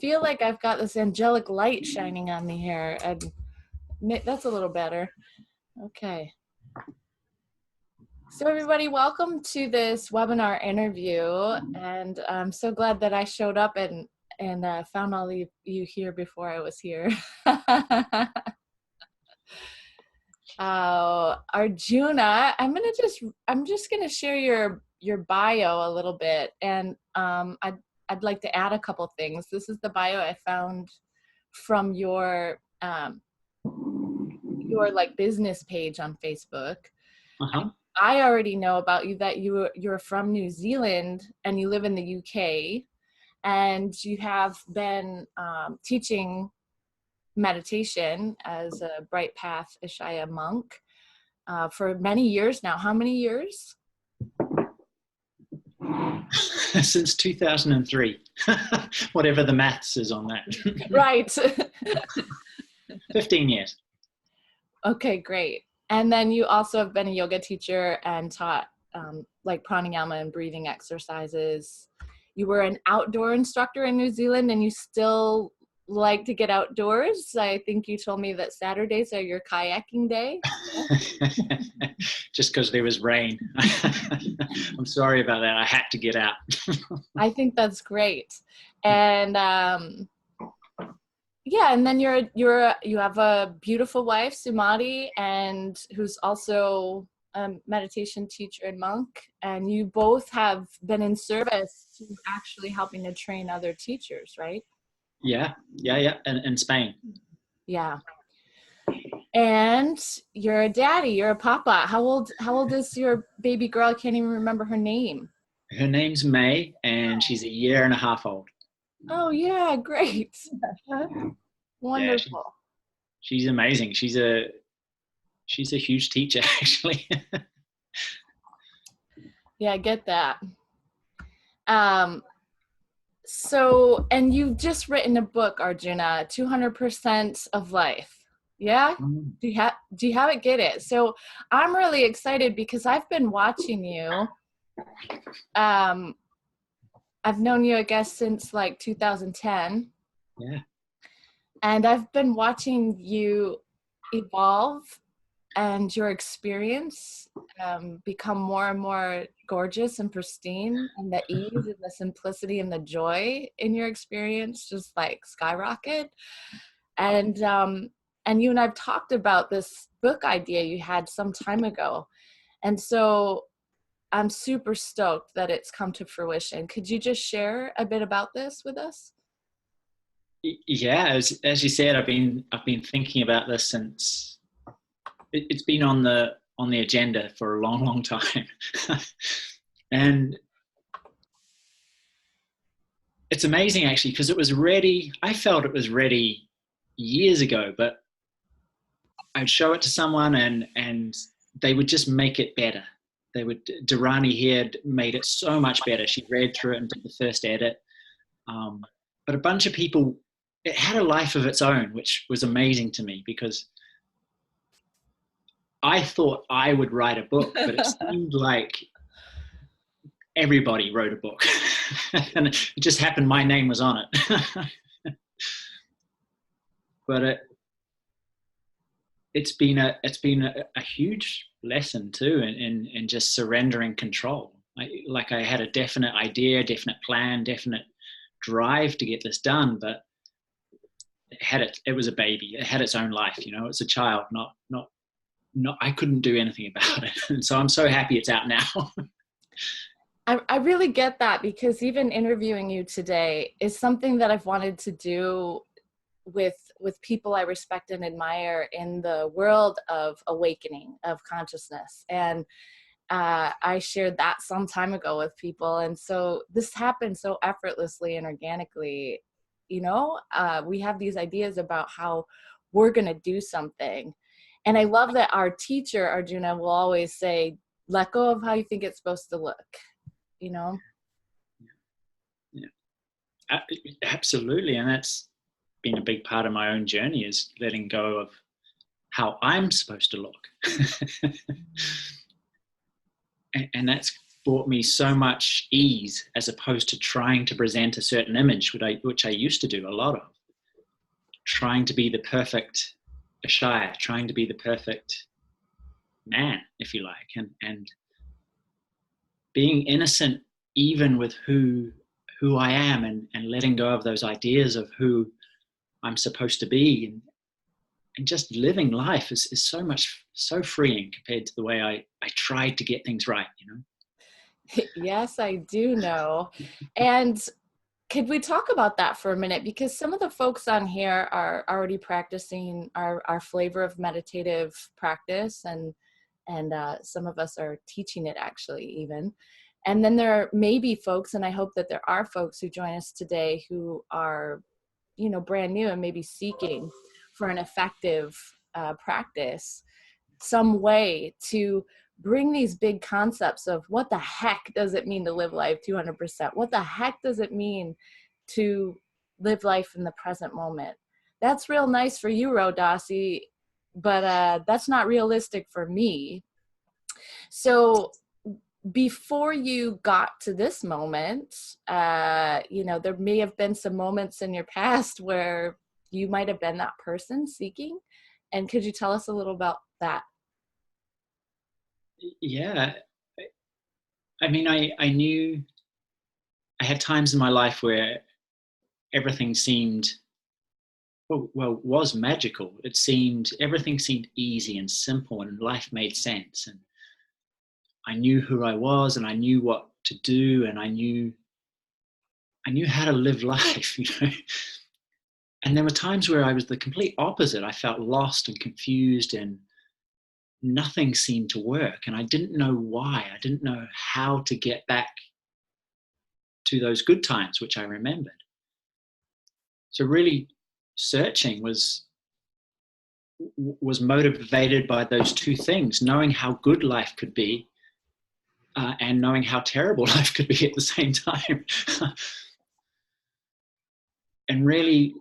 feel like I've got this angelic light shining on me here, and that's a little better. Okay. So everybody, welcome to this webinar interview, and I'm so glad that I showed up and found all of you here before I was here. Arjuna, I'm just gonna share your bio a little bit, and I'd like to add a couple things. This is the bio I found from your like business page on Facebook. I already know about you that you're from New Zealand and you live in the UK, and you have been teaching meditation as a Bright Path Ishaya monk for many years now. How many years? Since 2003, whatever the maths is on that. Right. 15 years. Okay, great. And then you also have been a yoga teacher and taught like pranayama and breathing exercises. You were an outdoor instructor in New Zealand, and you still like to get outdoors. I think you told me that Saturdays are your kayaking day. Just because there was rain. I'm sorry about that. I had to get out. I think that's great. And yeah, and then you have a beautiful wife, Sumati, and who's also a meditation teacher and monk, and you both have been in service to actually helping to train other teachers, right? Yeah, in Spain. Yeah. And you're a daddy, you're a papa. How old is your baby girl? I can't even remember her name. Her name's May, and she's a year and a half old. Oh yeah, great. Wonderful. Yeah, she's amazing. She's a huge teacher, actually. Yeah, I get that. So, and you've just written a book, Arjuna, 200% of Life. Yeah? Do you have it? Get it. So I'm really excited because I've been watching you. I've known you, I guess, since like 2010. Yeah. And I've been watching you evolve and your experience become more and more gorgeous and pristine, and the ease and the simplicity and the joy in your experience just like skyrocket. And you and I've talked about this book idea you had some time ago. And so I'm super stoked that it's come to fruition. Could you just share a bit about this with us? Yeah, as you said, I've been thinking about this since it's been on the agenda for a long time. And it's amazing actually, because it was ready. I felt it was ready years ago, but I'd show it to someone and they would just make it better. Durrani here had made it so much better. She read through it and did the first edit. But a bunch of people, it had a life of its own, which was amazing to me, because I thought I would write a book, but it seemed like everybody wrote a book. And it just happened my name was on it. But it's been a huge lesson too in just surrendering control. I had a definite idea, definite plan, definite drive to get this done, but it was a baby. It had its own life, it's a child, not I couldn't do anything about it. And so I'm so happy it's out now. I really get that, because even interviewing you today is something that I've wanted to do with people I respect and admire in the world of awakening, of consciousness. And I shared that some time ago with people. And so this happened so effortlessly and organically. We have these ideas about how we're going to do something. And I love that our teacher, Arjuna, will always say, let go of how you think it's supposed to look, Yeah. Absolutely. And that's been a big part of my own journey, is letting go of how I'm supposed to look. And that's brought me so much ease, as opposed to trying to present a certain image, which I used to do a lot of, trying to be the perfect Ishaya, trying to be the perfect man, if you like, and being innocent even with who I am, and letting go of those ideas of who I'm supposed to be, and just living life is so freeing compared to the way I tried to get things right, you know? Yes, I do know. And could we talk about that for a minute? Because some of the folks on here are already practicing our flavor of meditative practice, and some of us are teaching it actually even. And then there may be folks, and I hope that there are folks who join us today who are, you know, brand new and maybe seeking for an effective practice, some way to bring these big concepts of what the heck does it mean to live life 200%? What the heck does it mean to live life in the present moment? That's real nice for you, Rodasi, but that's not realistic for me. So before you got to this moment, you know, there may have been some moments in your past where you might have been that person seeking. And could you tell us a little about that? Yeah. I mean, I knew I had times in my life where everything seemed, was magical. Everything seemed easy and simple, and life made sense. And I knew who I was, and I knew what to do, and I knew how to live life, you know. And there were times where I was the complete opposite. I felt lost and confused, and nothing seemed to work. And I didn't know why. I didn't know how to get back to those good times, which I remembered. So really searching was motivated by those two things: knowing how good life could be, and knowing how terrible life could be at the same time. And really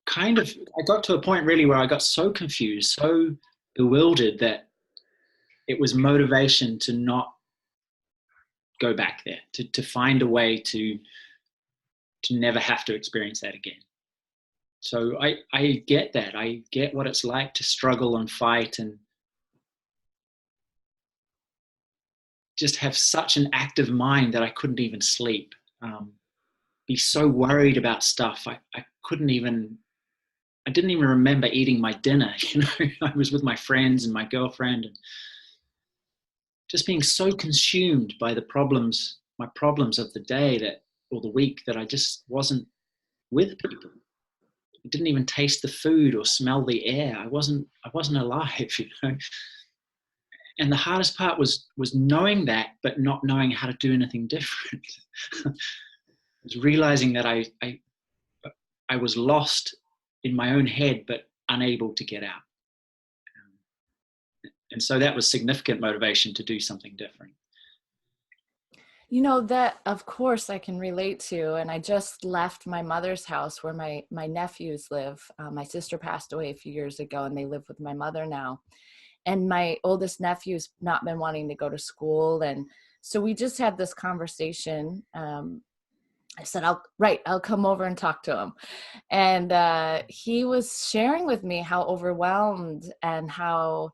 I got to a point really where I got so confused, so bewildered, that it was motivation to not go back there, to find a way to never have to experience that again. So I get that. I get what it's like to struggle and fight, and just have such an active mind that I couldn't even sleep. Be so worried about stuff. I didn't even remember eating my dinner. You know, I was with my friends and my girlfriend, and just being so consumed by my problems of the day or the week, that I just wasn't with people. I didn't even taste the food or smell the air. I wasn't alive, you know. And the hardest part was knowing that, but not knowing how to do anything different. Was realizing that I was lost in my own head, but unable to get out. And so that was significant motivation to do something different. You know, that of course I can relate to. And I just left my mother's house where my nephews live. My sister passed away a few years ago, and they live with my mother now. And my oldest nephew's not been wanting to go to school. And so we just had this conversation. I said, I'll come over and talk to him. And he was sharing with me how overwhelmed and how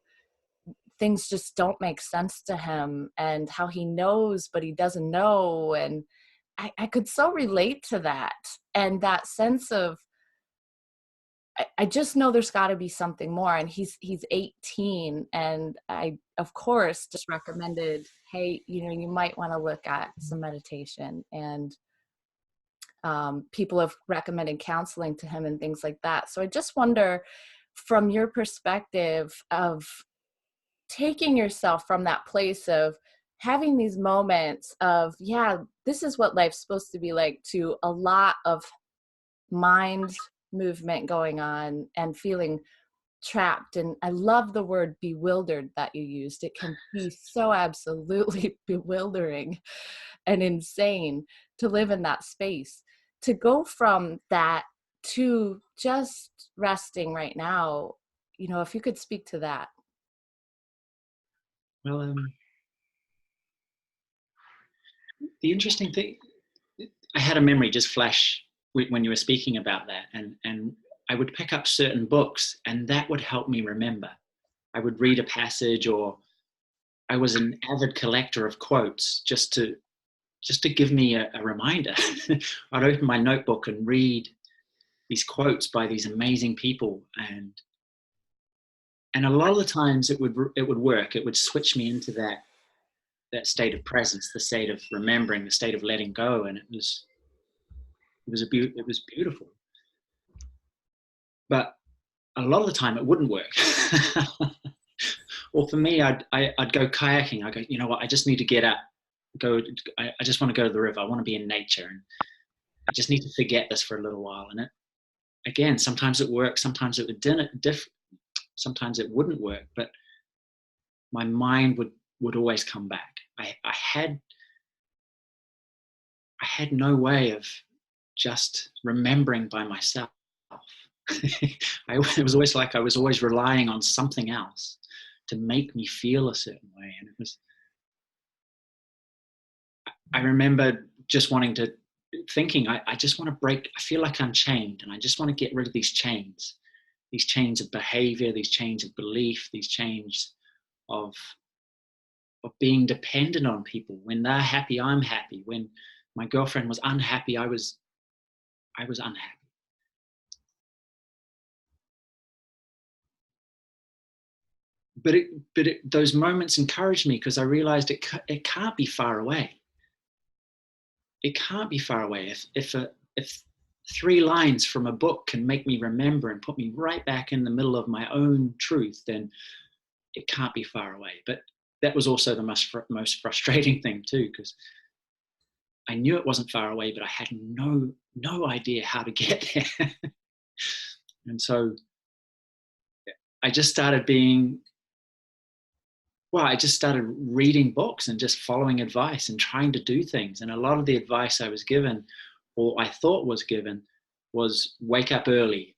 things just don't make sense to him, and how he knows, but he doesn't know. And I could so relate to that. And that sense of, I just know there's got to be something more. And he's 18, and I, of course, just recommended, hey, you know, you might want to look at some meditation. And people have recommended counseling to him and things like that. So I just wonder, from your perspective of taking yourself from that place of having these moments of, yeah, this is what life's supposed to be like, to a lot of mind movement going on and feeling trapped. And I love the word bewildered that you used. It can be so absolutely bewildering and insane to live in that space. To go from that to just resting right now, you know, if you could speak to that. Well, the interesting thing, I had a memory just flash when you were speaking about that, and I would pick up certain books, and that would help me remember. I would read a passage, or I was an avid collector of quotes just to give me a reminder. I'd open my notebook and read these quotes by these amazing people, and a lot of the times it would work. It would switch me into that state of presence, the state of remembering, the state of letting go, and it was beautiful. But a lot of the time it wouldn't work. Or for me, I'd go kayaking. I go, you know what? I just need to get up. I just want to go to the river. I want to be in nature, and I just need to forget this for a little while. And again, sometimes it works, sometimes it sometimes it wouldn't work. But my mind would always come back. I had no way of just remembering by myself. It was always like I was always relying on something else to make me feel a certain way. And I remember just thinking, I just want to break. I feel like I'm chained, and I just want to get rid of these chains of behavior, these chains of belief, these chains of being dependent on people. When they're happy, I'm happy. When my girlfriend was unhappy, I was unhappy. But those moments encouraged me, because I realized it can't be far away. It can't be far away. If 3 lines from a book can make me remember and put me right back in the middle of my own truth, then it can't be far away. But that was also the most frustrating thing too, because I knew it wasn't far away, but I had no idea how to get there. And so I just started reading books and just following advice and trying to do things. And a lot of the advice I was given, or I thought was given, was wake up early,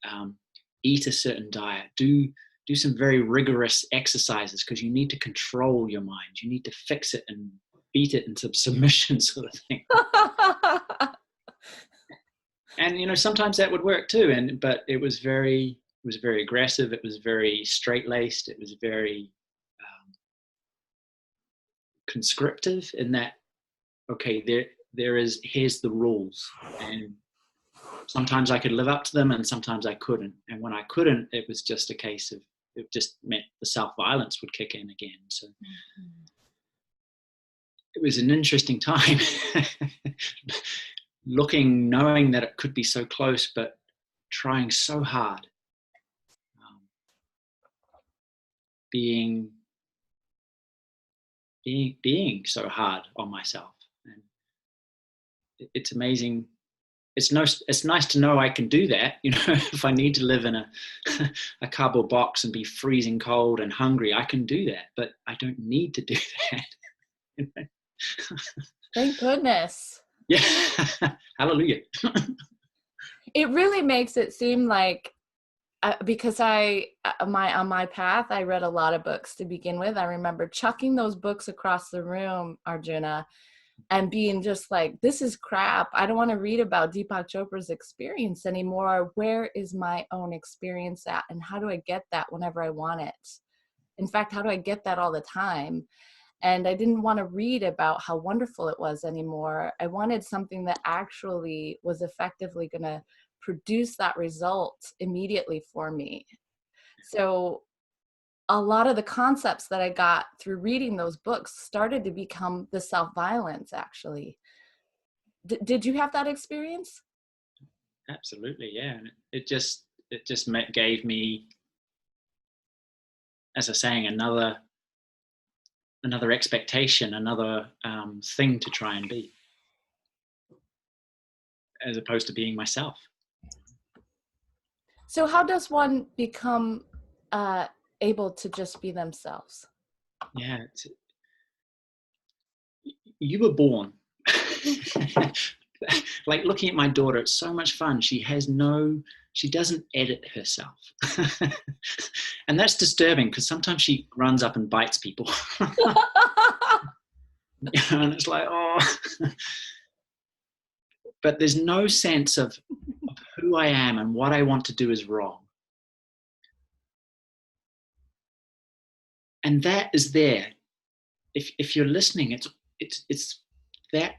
eat a certain diet, do some very rigorous exercises, because you need to control your mind. You need to fix it and beat it into submission, sort of thing. And sometimes that would work too. But it was very aggressive. It was very straight-laced. It was very conscriptive, in that, okay, here's the rules, and sometimes I could live up to them, and sometimes I couldn't. And when I couldn't, it was just a case of, it just meant the self-violence would kick in again. So it was an interesting time. Knowing that it could be so close, but trying so hard, being so hard on myself. And it's amazing. It's nice to know I can do that. If I need to live in a cardboard box and be freezing cold and hungry, I can do that. But I don't need to do that. Thank goodness. Yeah. Hallelujah. It really makes it seem like, because on my path, I read a lot of books to begin with. I remember chucking those books across the room, Arjuna, and being just like, this is crap. I don't want to read about Deepak Chopra's experience anymore. Where is my own experience at? And how do I get that whenever I want it? In fact, how do I get that all the time? And I didn't want to read about how wonderful it was anymore. I wanted something that actually was effectively going to produce that result immediately for me. So a lot of the concepts that I got through reading those books started to become the self-violence, actually. Did you have that experience? Absolutely, yeah. And it just gave me, as I was saying, another expectation, another thing to try and be, as opposed to being myself. So how does one become able to just be themselves? Yeah, you were born. Like, looking at my daughter, it's so much fun. She doesn't edit herself. And that's disturbing, because sometimes she runs up and bites people. And it's like, oh, but there's no sense of who I am and what I want to do is wrong. And that is there. If you're listening, it's that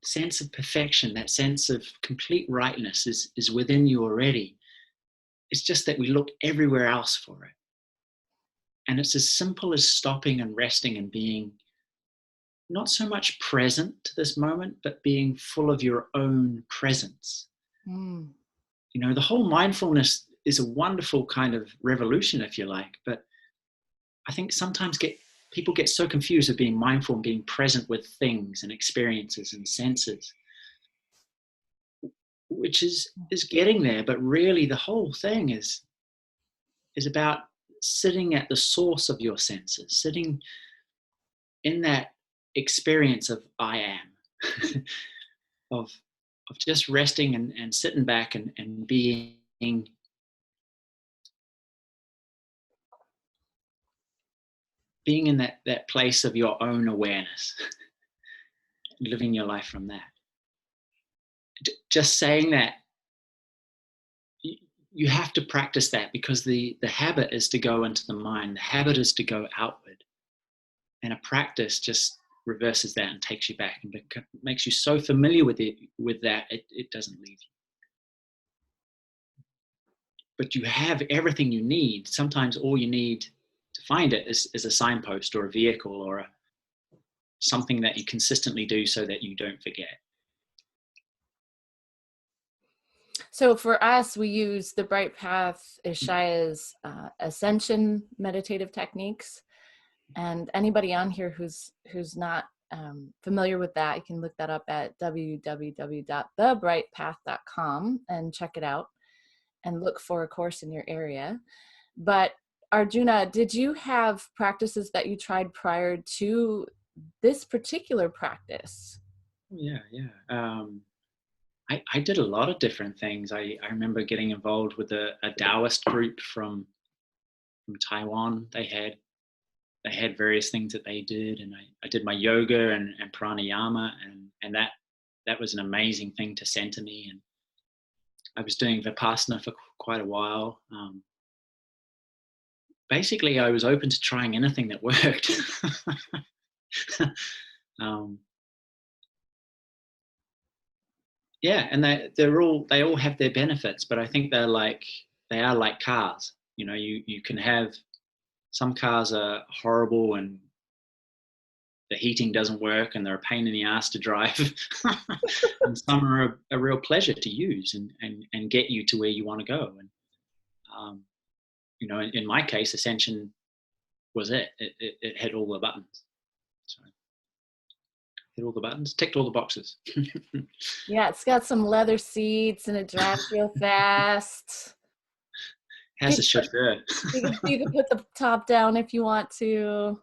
sense of perfection, that sense of complete rightness is within you already. It's just that we look everywhere else for it. And it's as simple as stopping and resting and being not so much present to this moment, but being full of your own presence. Mm. You know, the whole mindfulness is a wonderful kind of revolution, if you like, but I think sometimes people get so confused with being mindful and being present with things and experiences and senses, which is getting there. But really the whole thing is about sitting at the source of your senses, sitting in that experience of I am, of just resting and sitting back and being in that place of your own awareness, living your life from that. Just saying that, you have to practice that, because the habit is to go into the mind, the habit is to go outward, and a practice just reverses that and takes you back and makes you so familiar with that it doesn't leave you. But you have everything you need. Sometimes all you need to find it is a signpost or a vehicle or something that you consistently do so that you don't forget. So for us, we use the Bright Path Ishaya's Ascension meditative techniques. And anybody on here who's not familiar with that, you can look that up at www.thebrightpath.com and check it out and look for a course in your area. But Arjuna, did you have practices that you tried prior to this particular practice? Yeah. I did a lot of different things. I remember getting involved with a Taoist group from Taiwan. They had various things that they did, and I did my yoga and pranayama, and that was an amazing thing to center me. And I was doing Vipassana for quite a while. Basically, I was open to trying anything that worked. Yeah, and they all have their benefits, but I think they are like cars. You know, you can have, some cars are horrible and the heating doesn't work and they're a pain in the ass to drive, and some are a real pleasure to use and get you to where you want to go. And you know, in my case, Ascension was it hit all the buttons. So hit all the buttons, ticked all the boxes. Yeah, it's got some leather seats and it drives real fast. Has a chauffeur. You can put the top down if you want to.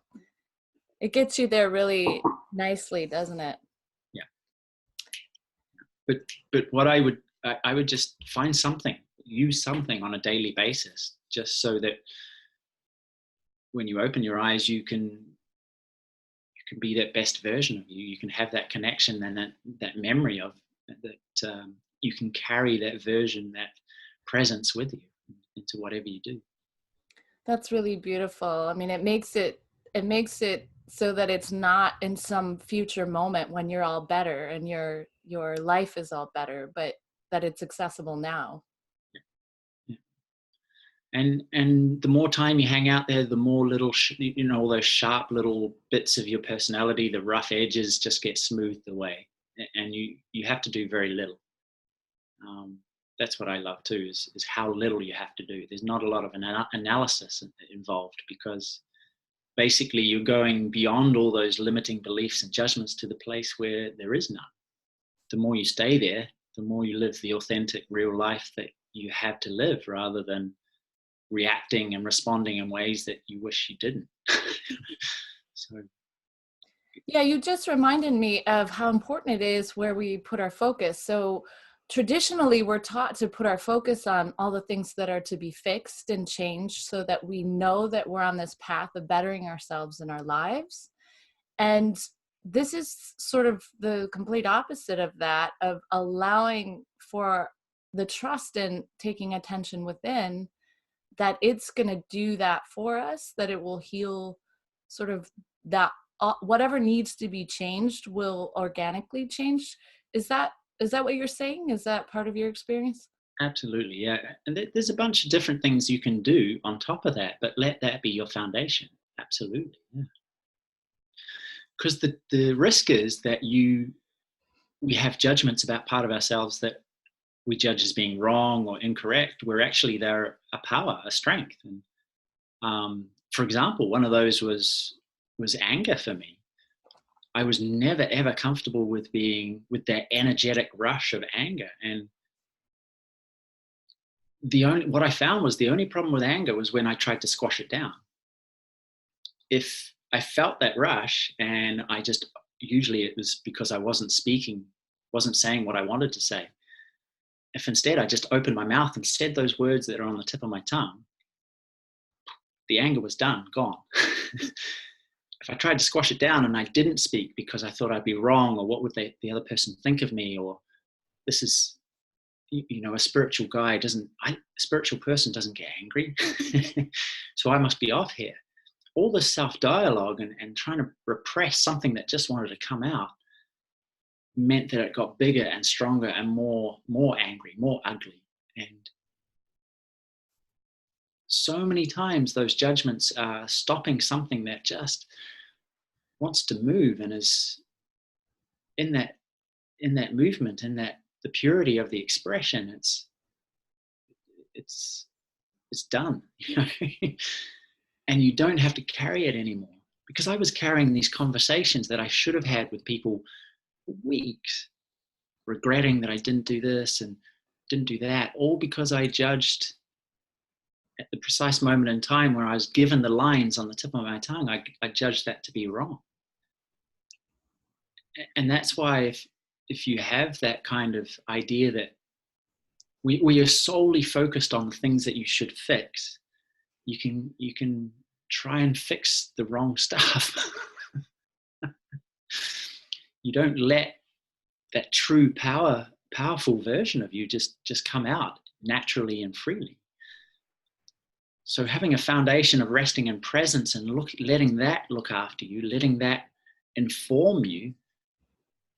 It gets you there really nicely, doesn't it? Yeah. But what I would just find something, use something on a daily basis, just so that when you open your eyes, you can be that best version of you. You can have that connection and that memory of that. You can carry that version, that presence with you into whatever you do. That's really beautiful. I mean, it makes it so that it's not in some future moment when you're all better and your life is all better, but that it's accessible now. Yeah. And the more time you hang out there, the more little all those sharp little bits of your personality, the rough edges just get smoothed away, and you have to do very little. That's what I love too, is how little you have to do. There's not a lot of analysis involved, because basically you're going beyond all those limiting beliefs and judgments to the place where there is none. The more you stay there, the more you live the authentic real life that you have to live, rather than reacting and responding in ways that you wish you didn't. So yeah, you just reminded me of how important it is where we put our focus. So traditionally we're taught to put our focus on all the things that are to be fixed and changed, so that we know that we're on this path of bettering ourselves in our lives. And this is sort of the complete opposite of that, of allowing for the trust in taking attention within, that it's going to do that for us, that it will heal sort of that, whatever needs to be changed will organically change. Is that what you're saying? Is that part of your experience? Absolutely, yeah. And there's a bunch of different things you can do on top of that, but let that be your foundation. Absolutely, yeah. Because the risk is that we have judgments about part of ourselves that we judge as being wrong or incorrect, where actually they're a power, a strength. And for example, one of those was anger for me. I was never ever comfortable with being with that energetic rush of anger, and what I found was the only problem with anger was when I tried to squash it down. If I felt that rush, and usually it was because I wasn't speaking, wasn't saying what I wanted to say. If instead I just opened my mouth and said those words that are on the tip of my tongue, the anger was done, gone. If I tried to squash it down and I didn't speak because I thought I'd be wrong, or what would the other person think of me, or this is, a spiritual spiritual person doesn't get angry. So I must be off here. All this self-dialogue and trying to repress something that just wanted to come out meant that it got bigger and stronger and more angry, more ugly. And so many times those judgments are stopping something that just wants to move and is in that movement, in that the purity of the expression. It's done. And you don't have to carry it anymore. Because I was carrying these conversations that I should have had with people for weeks, regretting that I didn't do this and didn't do that, all because I judged at the precise moment in time where I was given the lines on the tip of my tongue. I judged that to be wrong. And that's why if you have that kind of idea that we are solely focused on the things that you should fix, you can try and fix the wrong stuff. You don't let that true powerful version of you just come out naturally and freely. So having a foundation of resting in presence and letting that look after you, letting that inform you,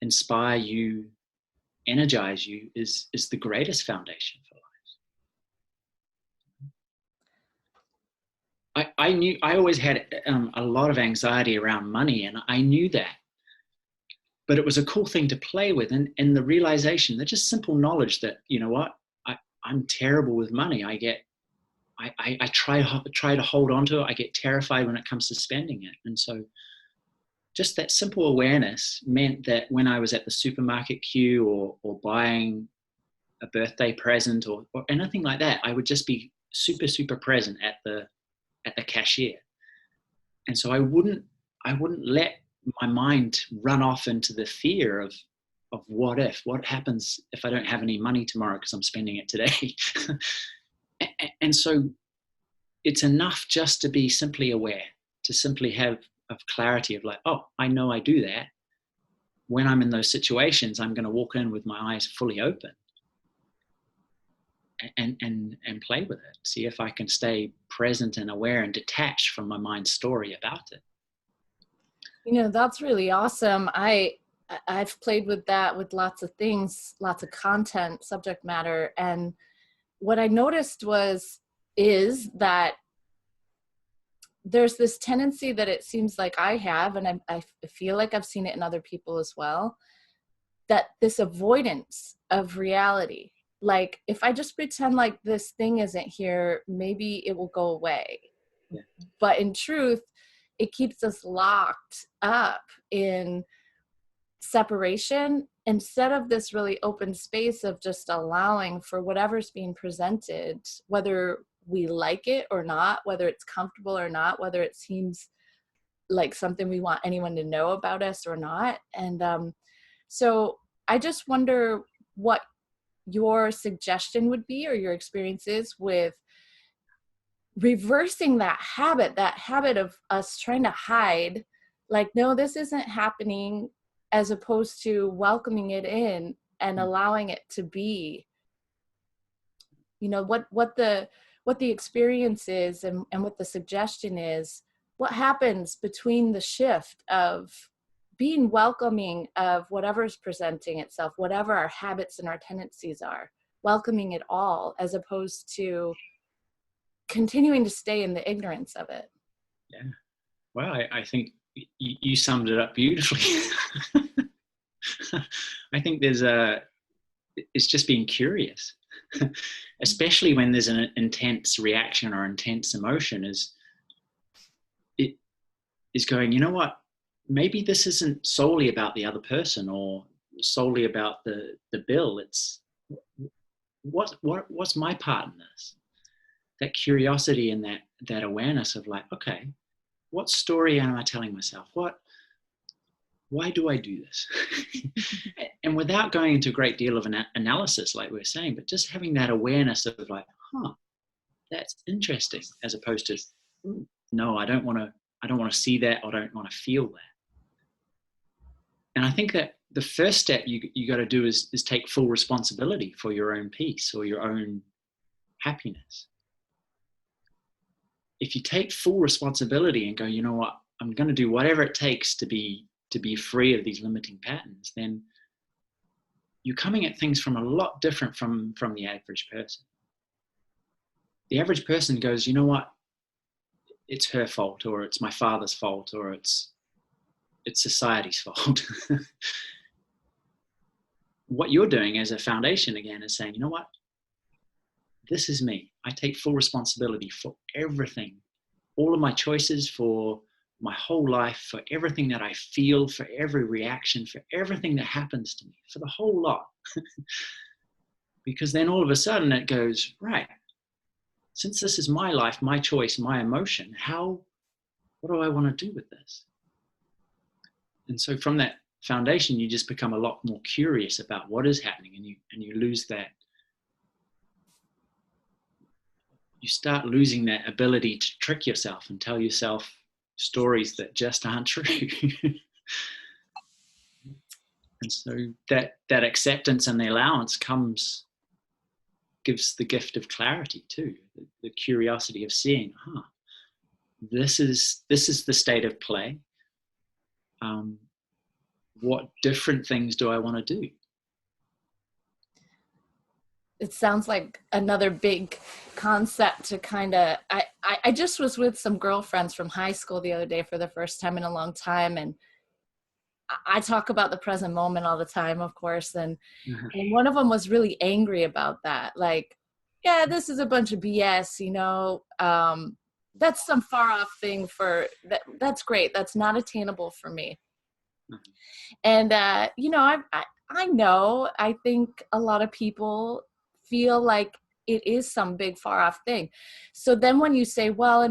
inspire you, energize you, is the greatest foundation for life. I always had a lot of anxiety around money, and I knew that. But it was a cool thing to play with, and the realization, that just simple knowledge that, you know what, I'm terrible with money. I try to hold on to it. I get terrified when it comes to spending it. And so just that simple awareness meant that when I was at the supermarket queue or buying a birthday present or anything like that, I would just be super, super present at the cashier. And so I wouldn't let my mind run off into the fear of what happens if I don't have any money tomorrow because I'm spending it today. And so it's enough just to be simply aware, to simply have of clarity of like, oh, I know I do that. When I'm in those situations, I'm going to walk in with my eyes fully open and play with it. See if I can stay present and aware and detached from my mind's story about it. That's really awesome. I've played with that with lots of things, lots of content, subject matter. And what I noticed is that there's this tendency that it seems like I have, and I feel like I've seen it in other people as well, that this avoidance of reality. Like, if I just pretend like this thing isn't here, maybe it will go away. Yeah. But in truth, it keeps us locked up in separation instead of this really open space of just allowing for whatever's being presented, whether we like it or not, whether it's comfortable or not, whether it seems like something we want anyone to know about us or not. And so I just wonder what your suggestion would be, or your experiences with reversing that habit of us trying to hide, like, no, this isn't happening, as opposed to welcoming it in and allowing it to be, you know, what the experience is, and what the suggestion is, what happens between the shift of being welcoming of whatever's presenting itself, whatever our habits and our tendencies are, welcoming it all, as opposed to continuing to stay in the ignorance of it. Yeah. Well, I think you summed it up beautifully. I think it's just being curious, especially when there's an intense reaction or intense emotion, it is going, you know what, maybe this isn't solely about the other person or solely about the bill. It's what's my part in this? That curiosity and that awareness of like, okay, what story am I telling myself? Why do I do this? And without going into a great deal of an analysis, like we were saying, but just having that awareness of like, that's interesting, as opposed to, no, I don't want to see that, or I don't want to feel that. And I think that the first step you got to do is take full responsibility for your own peace or your own happiness. If you take full responsibility and go, you know what, I'm going to do whatever it takes to be free of these limiting patterns, then you're coming at things from a lot different from the average person. The average person goes, you know what, it's her fault, or it's my father's fault, or it's society's fault. What you're doing as a foundation, again, is saying, you know what, this is me. I take full responsibility for everything, all of my choices, for my whole life, for everything that I feel, for every reaction, for everything that happens to me, for the whole lot. Because then all of a sudden it goes, right, since this is my life, my choice, my emotion, what do I want to do with this? And so from that foundation, you just become a lot more curious about what is happening, and you lose that. You start losing that ability to trick yourself and tell yourself stories that just aren't true. And so that acceptance and the allowance gives the gift of clarity too, the curiosity of seeing, this is the state of play. What different things do I want to do? It sounds like another big concept to kind of, I just was with some girlfriends from high school the other day for the first time in a long time. And I talk about the present moment all the time, of course. And one of them was really angry about that. Like, yeah, this is a bunch of BS, you know, that's some far off thing that's great. That's not attainable for me. And, you know, I know, I think a lot of people feel like it is some big far off thing. So then when you say, well,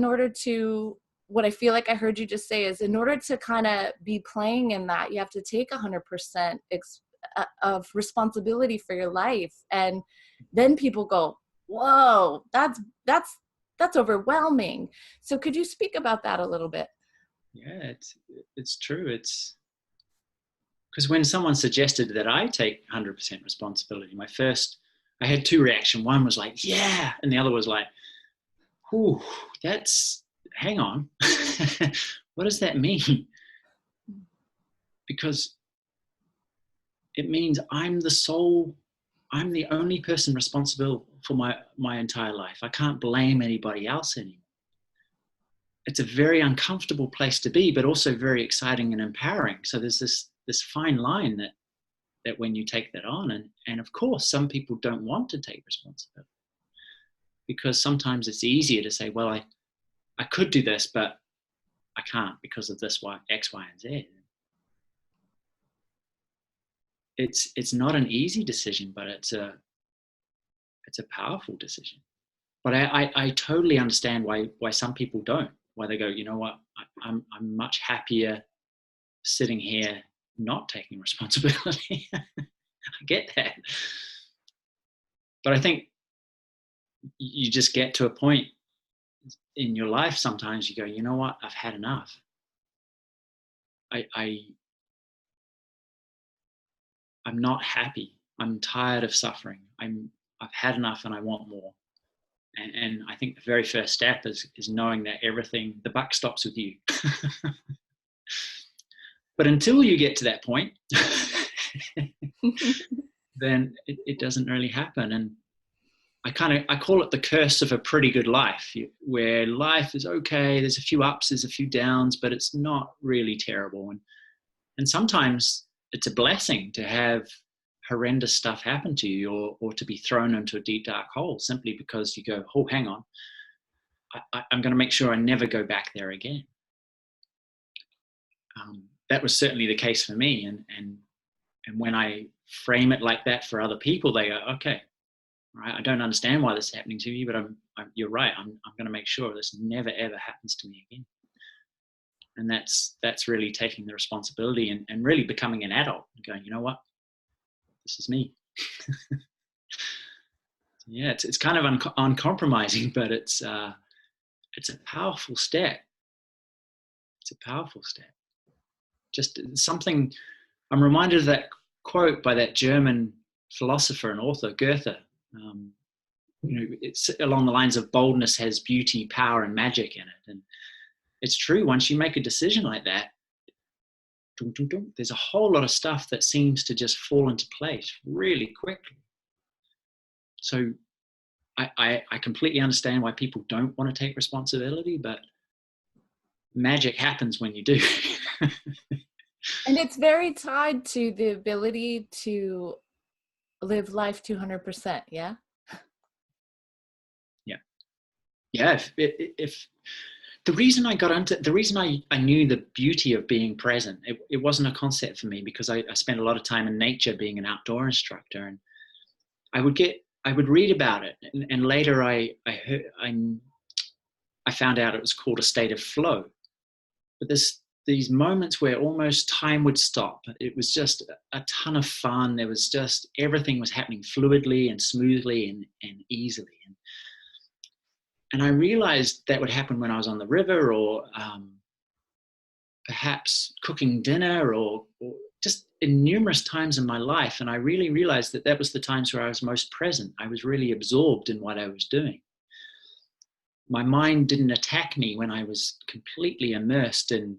what I feel like I heard you just say is, in order to kind of be playing in that, you have to take 100% of responsibility for your life. And then people go, whoa, that's overwhelming. So could you speak about that a little bit? Yeah, it's true. It's because when someone suggested that I take 100% responsibility, I had two reactions. One was like, yeah. And the other was like, whew, hang on. What does that mean? Because it means I'm the only person responsible for my entire life. I can't blame anybody else anymore. It's a very uncomfortable place to be, but also very exciting and empowering. So there's this fine line that when you take that on, and of course, some people don't want to take responsibility, because sometimes it's easier to say, well, I could do this, but I can't because of this, X, Y, and Z. It's not an easy decision, but it's a powerful decision. But I totally understand why some people don't, why they go, you know what, I'm much happier sitting here not taking responsibility. I get that. But I think you just get to a point in your life, sometimes you go, you know what, I've had enough. I'm not happy. I'm tired of suffering. I've had enough and I want more. And I think the very first step is knowing that the buck stops with you. But until you get to that point, then it doesn't really happen. And I call it the curse of a pretty good life, where life is okay. There's a few ups, there's a few downs, but it's not really terrible. And sometimes it's a blessing to have horrendous stuff happen to you, or to be thrown into a deep, dark hole, simply because you go, oh, hang on, I'm going to make sure I never go back there again. That was certainly the case for me. And when I frame it like that for other people, they go, okay, right, I don't understand why this is happening to you, but you're right. I'm going to make sure this never, ever happens to me again. And that's really taking the responsibility and really becoming an adult and going, you know what? This is me. Yeah, it's kind of uncompromising, but it's a powerful step. It's a powerful step. Just something, I'm reminded of that quote by that German philosopher and author, Goethe. It's along the lines of boldness has beauty, power, and magic in it. And it's true, once you make a decision like that, there's a whole lot of stuff that seems to just fall into place really quickly. So I completely understand why people don't want to take responsibility, but magic happens when you do. And it's very tied to the ability to live life 200%, yeah? Yeah, if the reason I knew the beauty of being present, it wasn't a concept for me, because I spent a lot of time in nature being an outdoor instructor, and I would read about it, and later I found out it was called a state of flow. But these moments where almost time would stop. It was just a ton of fun. There was just, everything was happening fluidly and smoothly and easily. And I realized that would happen when I was on the river, or perhaps cooking dinner, or just in numerous times in my life. And I really realized that was the times where I was most present. I was really absorbed in what I was doing. My mind didn't attack me when I was completely immersed in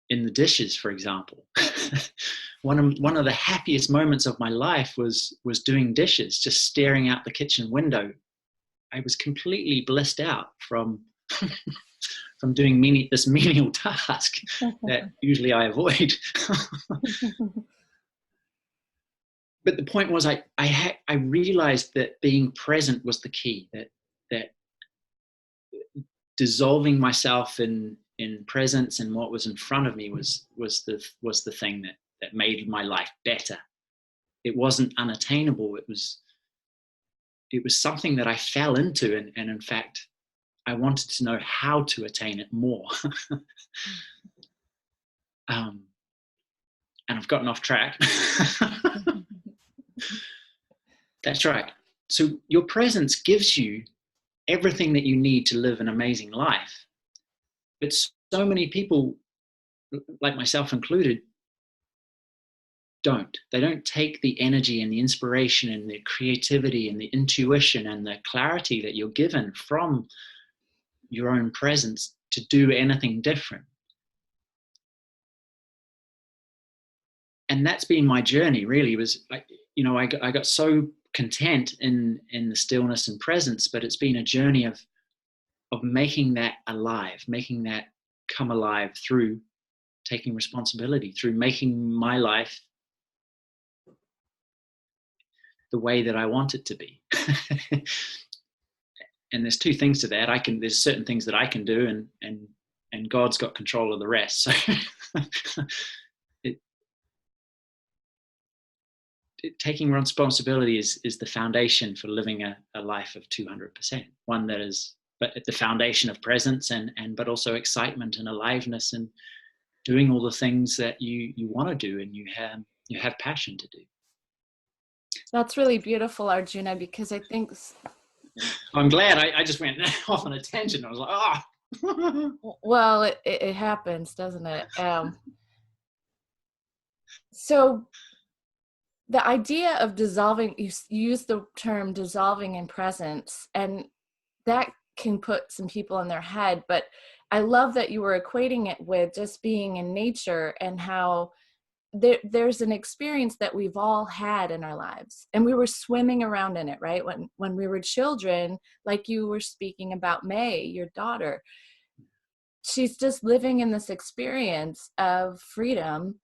the dishes, for example. One of the happiest moments of my life was doing dishes, just staring out the kitchen window. I was completely blissed out from doing this menial task that usually I avoid. But the point was, I realized that being present was the key. That dissolving myself in presence and what was in front of me was the thing that made my life better. It wasn't unattainable. It was something that I fell into, and in fact, I wanted to know how to attain it more. And I've gotten off track. That's right. So your presence gives you everything that you need to live an amazing life. But so many people, like myself included, don't. They don't take the energy and the inspiration and the creativity and the intuition and the clarity that you're given from your own presence to do anything different. And that's been my journey, really. I got so content in the stillness and presence, but it's been a journey of making that alive, making that come alive through taking responsibility, through making my life the way that I want it to be. And there's two things to that. There's certain things that I can do, and God's got control of the rest. So taking responsibility is the foundation for living a life of 200%. One that is, but at the foundation of presence but also excitement and aliveness, and doing all the things that you want to do and you have passion to do. That's really beautiful, Arjuna, because I think... I'm glad I just went off on a tangent. I was like, Well, it happens, doesn't it? So the idea of dissolving, you use the term dissolving in presence, and that can put some people in their head, but I love that you were equating it with just being in nature, and how there's an experience that we've all had in our lives, and we were swimming around in it, right? When we were children, like you were speaking about May, your daughter, she's just living in this experience of freedom,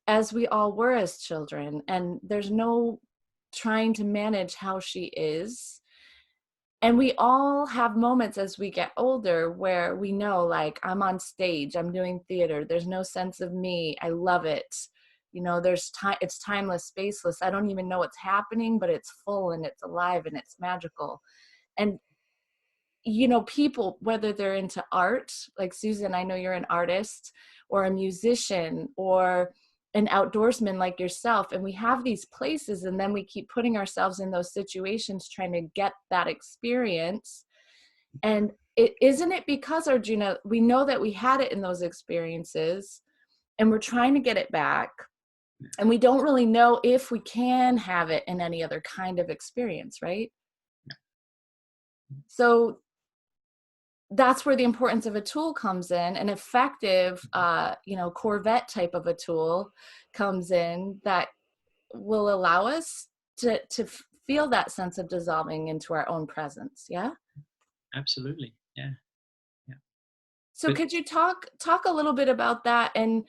as we all were as children, and there's no trying to manage how she is. And we all have moments as we get older where we know, like, I'm on stage, I'm doing theater, there's no sense of me, I love it, you know, there's time, it's timeless, spaceless, I don't even know what's happening, but it's full and it's alive and it's magical. And you know, people, whether they're into art, like Susan, I know you're an artist, or a musician, or an outdoorsman like yourself, and we have these places, and then we keep putting ourselves in those situations trying to get that experience. And isn't it because, Arjuna, we know that we had it in those experiences and we're trying to get it back, and we don't really know if we can have it in any other kind of experience, right? So that's where the importance of a tool comes in, an effective, you know, Corvette type of a tool comes in that will allow us to feel that sense of dissolving into our own presence. Yeah. Absolutely. Yeah. Yeah. So But could you talk a little bit about that, and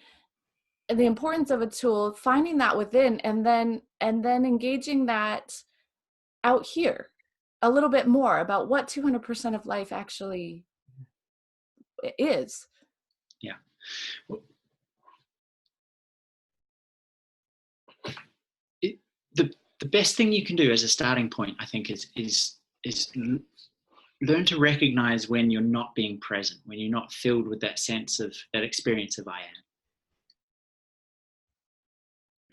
the importance of a tool, finding that within, and then engaging that out here a little bit more about what 200% of life actually is. yeah. Well, the best thing you can do as a starting point, I think, is learn to recognize when you're not being present, when you're not filled with that sense of that experience of I am.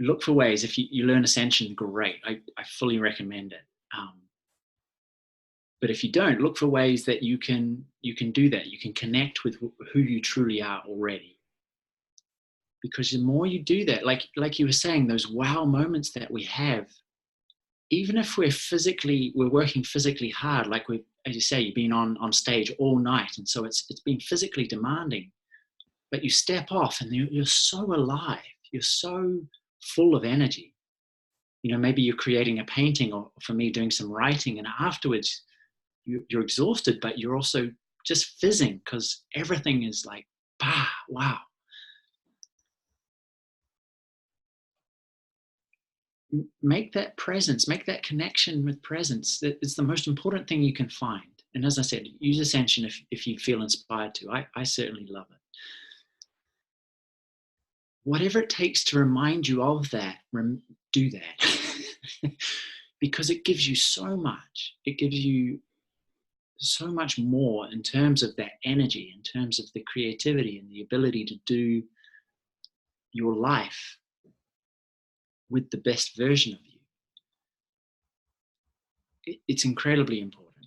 Look for ways. If you learn Ascension, great. I fully recommend it. But if you don't, look for ways that you can do that. You can connect with who you truly are already. Because the more you do that, like you were saying, those wow moments that we have, even if we're working physically hard, like we, as you say, you've been on stage all night, and so it's been physically demanding, but you step off and you're so alive, you're so full of energy. You know, maybe you're creating a painting, or for me, doing some writing, and afterwards you're exhausted, but you're also just fizzing because everything is like, bah, wow. Make that presence, make that connection with presence. It's the most important thing you can find. And as I said, use Ascension if you feel inspired to. I certainly love it. Whatever it takes to remind you of that, do that. Because it gives you so much. It gives you so much more in terms of that energy, in terms of the creativity and the ability to do your life with the best version of you. It's incredibly important.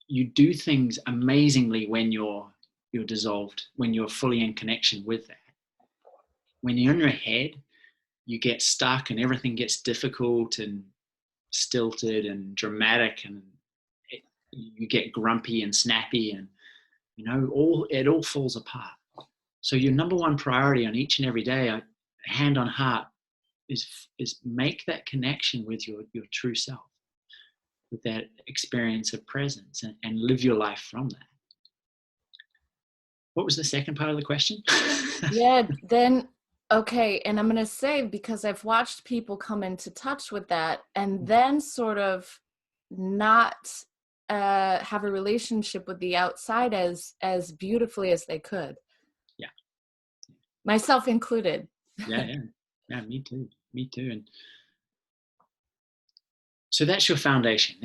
You do things amazingly when you're dissolved, when you're fully in connection with that. When you're in your head, you get stuck and everything gets difficult and stilted and dramatic, and you get grumpy and snappy, and you know, it all falls apart. So your number one priority on each and every day, hand on heart, is make that connection with your true self, with that experience of presence, and live your life from that. What was the second part of the question? Yeah, then, okay, and I'm going to say, because I've watched people come into touch with that and then sort of not have a relationship with the outside as beautifully as they could. Yeah. Myself included. Yeah, me too. And so that's your foundation.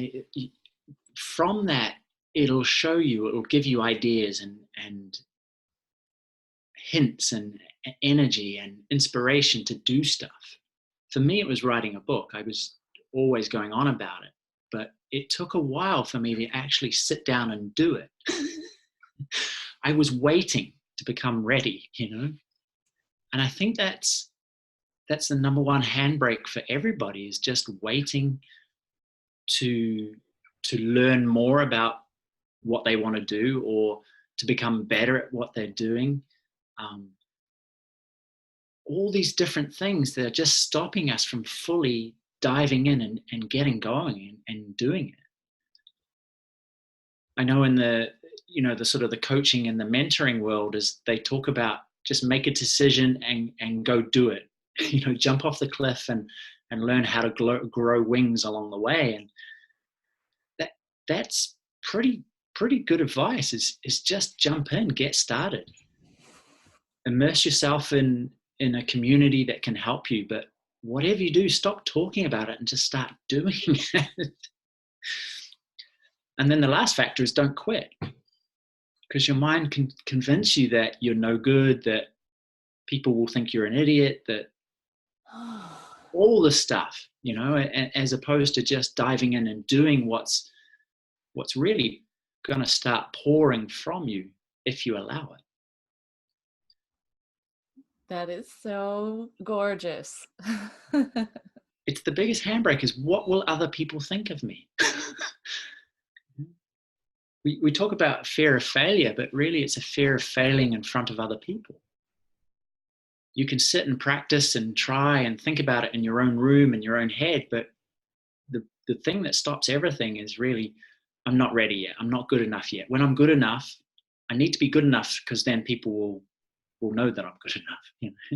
From that, it'll give you ideas and hints and energy and inspiration to do stuff. For me, it was writing a book. I was always going on about it, but it took a while for me to actually sit down and do it. I was waiting to become ready, you know? And I think that's that's the number one handbrake for everybody, is just waiting to learn more about what they want to do, or to become better at what they're doing. All these different things that are just stopping us from fully diving in and getting going and doing it. I know in the sort of the coaching and the mentoring world, is they talk about just make a decision and go do it. Jump off the cliff and learn how to grow wings along the way. And that's pretty good advice, is just jump in, get started. Immerse yourself in a community that can help you, but whatever you do, stop talking about it and just start doing it. And then the last factor is don't quit, because your mind can convince you that you're no good, that people will think you're an idiot, that all this stuff, as opposed to just diving in and doing what's really going to start pouring from you if you allow it. That is so gorgeous. It's the biggest handbrake, is what will other people think of me? We talk about fear of failure, but really it's a fear of failing in front of other people. You can sit and practice and try and think about it in your own room, in your own head, but the thing that stops everything is really, I'm not ready yet. I'm not good enough yet. When I'm good enough, I need to be good enough, because then people will know that I'm good enough,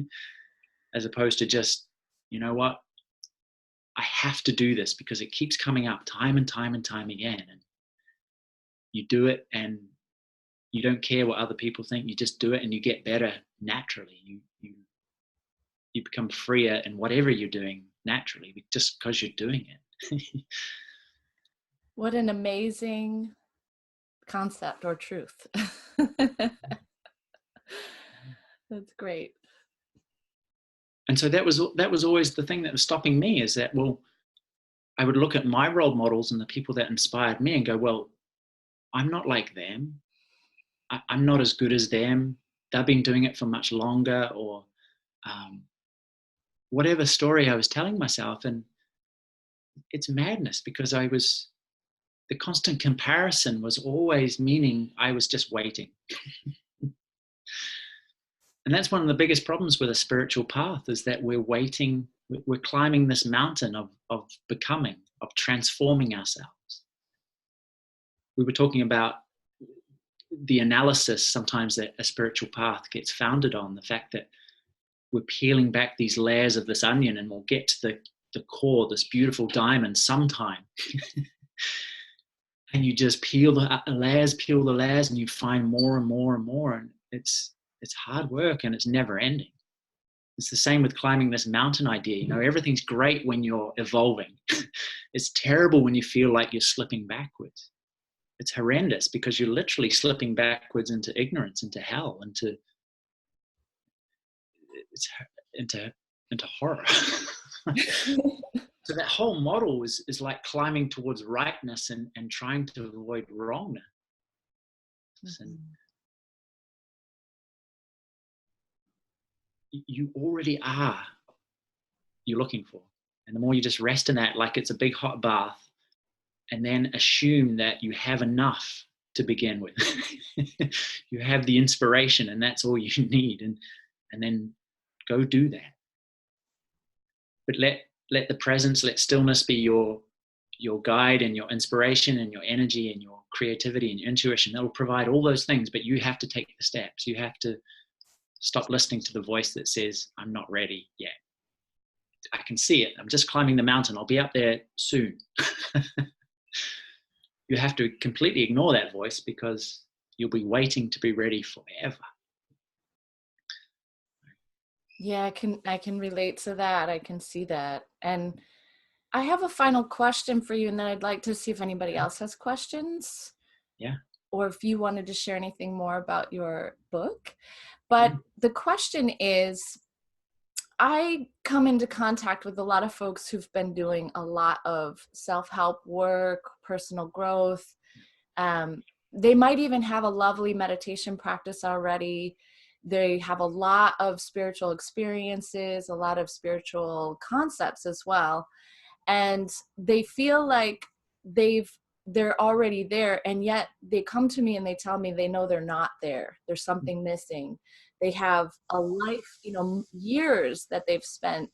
as opposed to just, you know what, I have to do this because it keeps coming up time and time and time again. And you do it and you don't care what other people think. You just do it and you get better naturally. You become freer in whatever you're doing naturally, just because you're doing it. What an amazing concept or truth. That's great. And so that was always the thing that was stopping me, is that, well, I would look at my role models and the people that inspired me and go, well, I'm not like them. I'm not as good as them. They've been doing it for much longer, or whatever story I was telling myself. And it's madness, because the constant comparison was always meaning I was just waiting. And that's one of the biggest problems with a spiritual path, is that we're waiting, we're climbing this mountain of becoming, of transforming ourselves. We were talking about the analysis sometimes that a spiritual path gets founded on, the fact that we're peeling back these layers of this onion and we'll get to the core, this beautiful diamond sometime. And you just peel the layers, and you find more and more and more. And it's hard work, and it's never ending. It's the same with climbing this mountain idea. Everything's great when you're evolving. It's terrible when you feel like you're slipping backwards. It's horrendous, because you're literally slipping backwards into ignorance, into hell, into horror. So that whole model is like climbing towards rightness and trying to avoid wrongness. And you already are you're looking for. And the more you just rest in that, like it's a big hot bath, and then assume that you have enough to begin with. You have the inspiration, and that's all you need. And then go do that. But let the presence, let stillness be your guide and your inspiration and your energy and your creativity and your intuition. It'll provide all those things, but you have to take the steps. You have to stop listening to the voice that says, I'm not ready yet. I can see it. I'm just climbing the mountain. I'll be up there soon. You have to completely ignore that voice, because you'll be waiting to be ready forever. Yeah, I can relate to that. I can see that. And I have a final question for you, and then I'd like to see if anybody else has questions. Yeah. Or if you wanted to share anything more about your book. But the question is, I come into contact with a lot of folks who've been doing a lot of self-help work, personal growth. They might even have a lovely meditation practice already. They have a lot of spiritual experiences, a lot of spiritual concepts as well. And they feel like they're already there, and yet they come to me and they tell me they know they're not there. There's something missing. They have a life, years that they've spent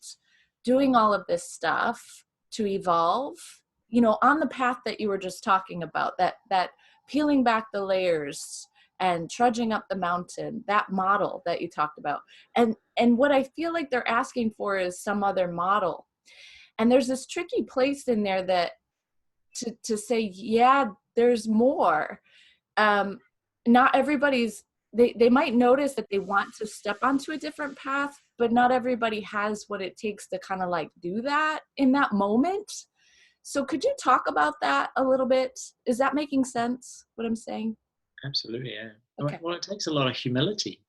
doing all of this stuff to evolve, on the path that you were just talking about, that peeling back the layers and trudging up the mountain, that model that you talked about. And what I feel like they're asking for is some other model. And there's this tricky place in there that to say, yeah, there's more. Not everybody's, they might notice that they want to step onto a different path, but not everybody has what it takes to kind of like do that in that moment. So could you talk about that a little bit? Is that making sense, what I'm saying? Absolutely, yeah. Okay. Well, it takes a lot of humility.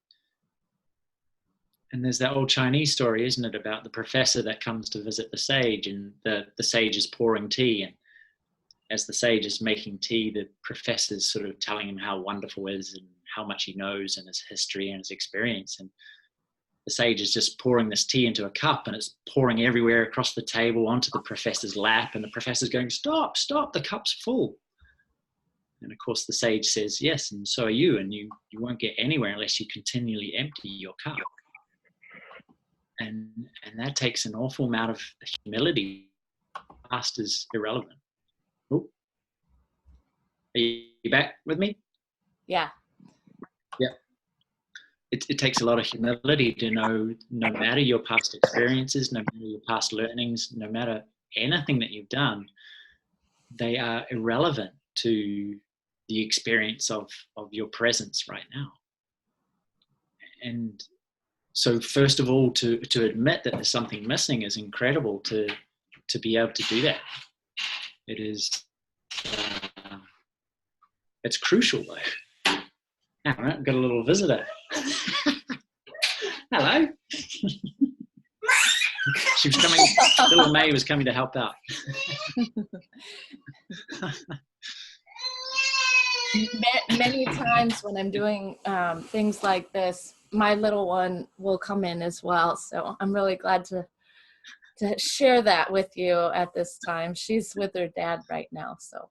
And there's that old Chinese story, isn't it, about the professor that comes to visit the sage, and the sage is pouring tea, and as the sage is making tea, the professor's sort of telling him how wonderful he is and how much he knows and his history and his experience. And the sage is just pouring this tea into a cup, and it's pouring everywhere across the table onto the professor's lap, and the professor's going, stop, the cup's full. And of course the sage says, yes, and so are you, and you won't get anywhere unless you continually empty your cup. And that takes an awful amount of humility. Past is irrelevant. Oh, are you back with me? Yeah. Yeah. It takes a lot of humility to know, no matter your past experiences, no matter your past learnings, no matter anything that you've done, they are irrelevant to the experience of your presence right now. And so first of all, to admit that there's something missing is incredible. To be able to do that, it is it's crucial though. All right, I've got a little visitor. Hello. She was coming. Little May was coming to help out. Many times when I'm doing things like this, my little one will come in as well. So I'm really glad to share that with you at this time. She's with her dad right now. So,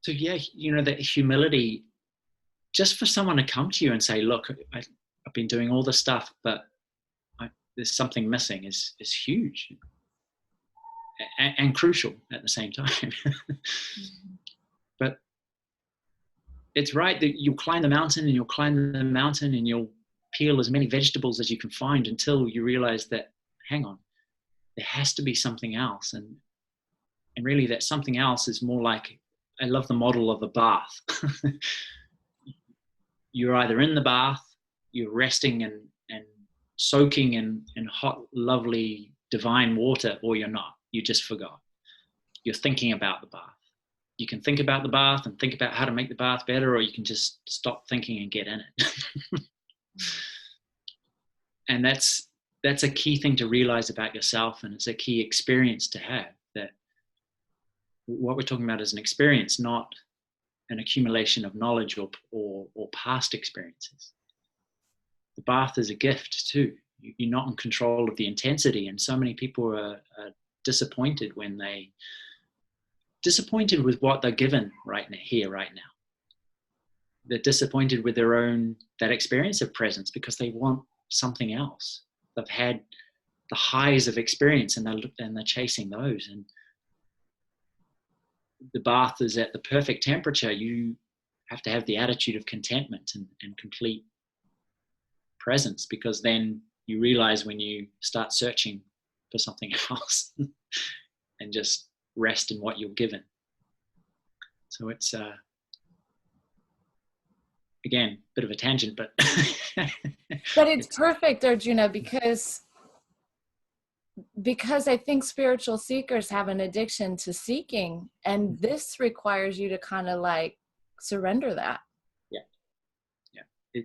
so yeah, that humility, just for someone to come to you and say, look, I've been doing all this stuff, but there's something missing is huge and crucial at the same time. But it's right that you'll climb the mountain and you'll climb the mountain and you'll peel as many vegetables as you can find until you realize that, hang on, there has to be something else. And really that something else is more like, I love the model of a bath. You're either in the bath, you're resting and soaking in hot, lovely, divine water, or you're not. You just forgot. You're thinking about the bath. You can think about the bath and think about how to make the bath better, or you can just stop thinking and get in it. And that's a key thing to realize about yourself, and it's a key experience to have, that what we're talking about is an experience, not an accumulation of knowledge or past experiences. The bath is a gift too. You're not in control of the intensity, and so many people are disappointed disappointed with what they're given right now. They're disappointed with that experience of presence because they want something else. They've had the highs of experience and they're chasing those. And the bath is at the perfect temperature. You have to have the attitude of contentment and complete presence, because then you realize when you start searching for something else and just rest in what you're given. So it's again, a bit of a tangent, but but it's perfect, Arjuna, because I think spiritual seekers have an addiction to seeking, and this requires you to kind of like surrender that.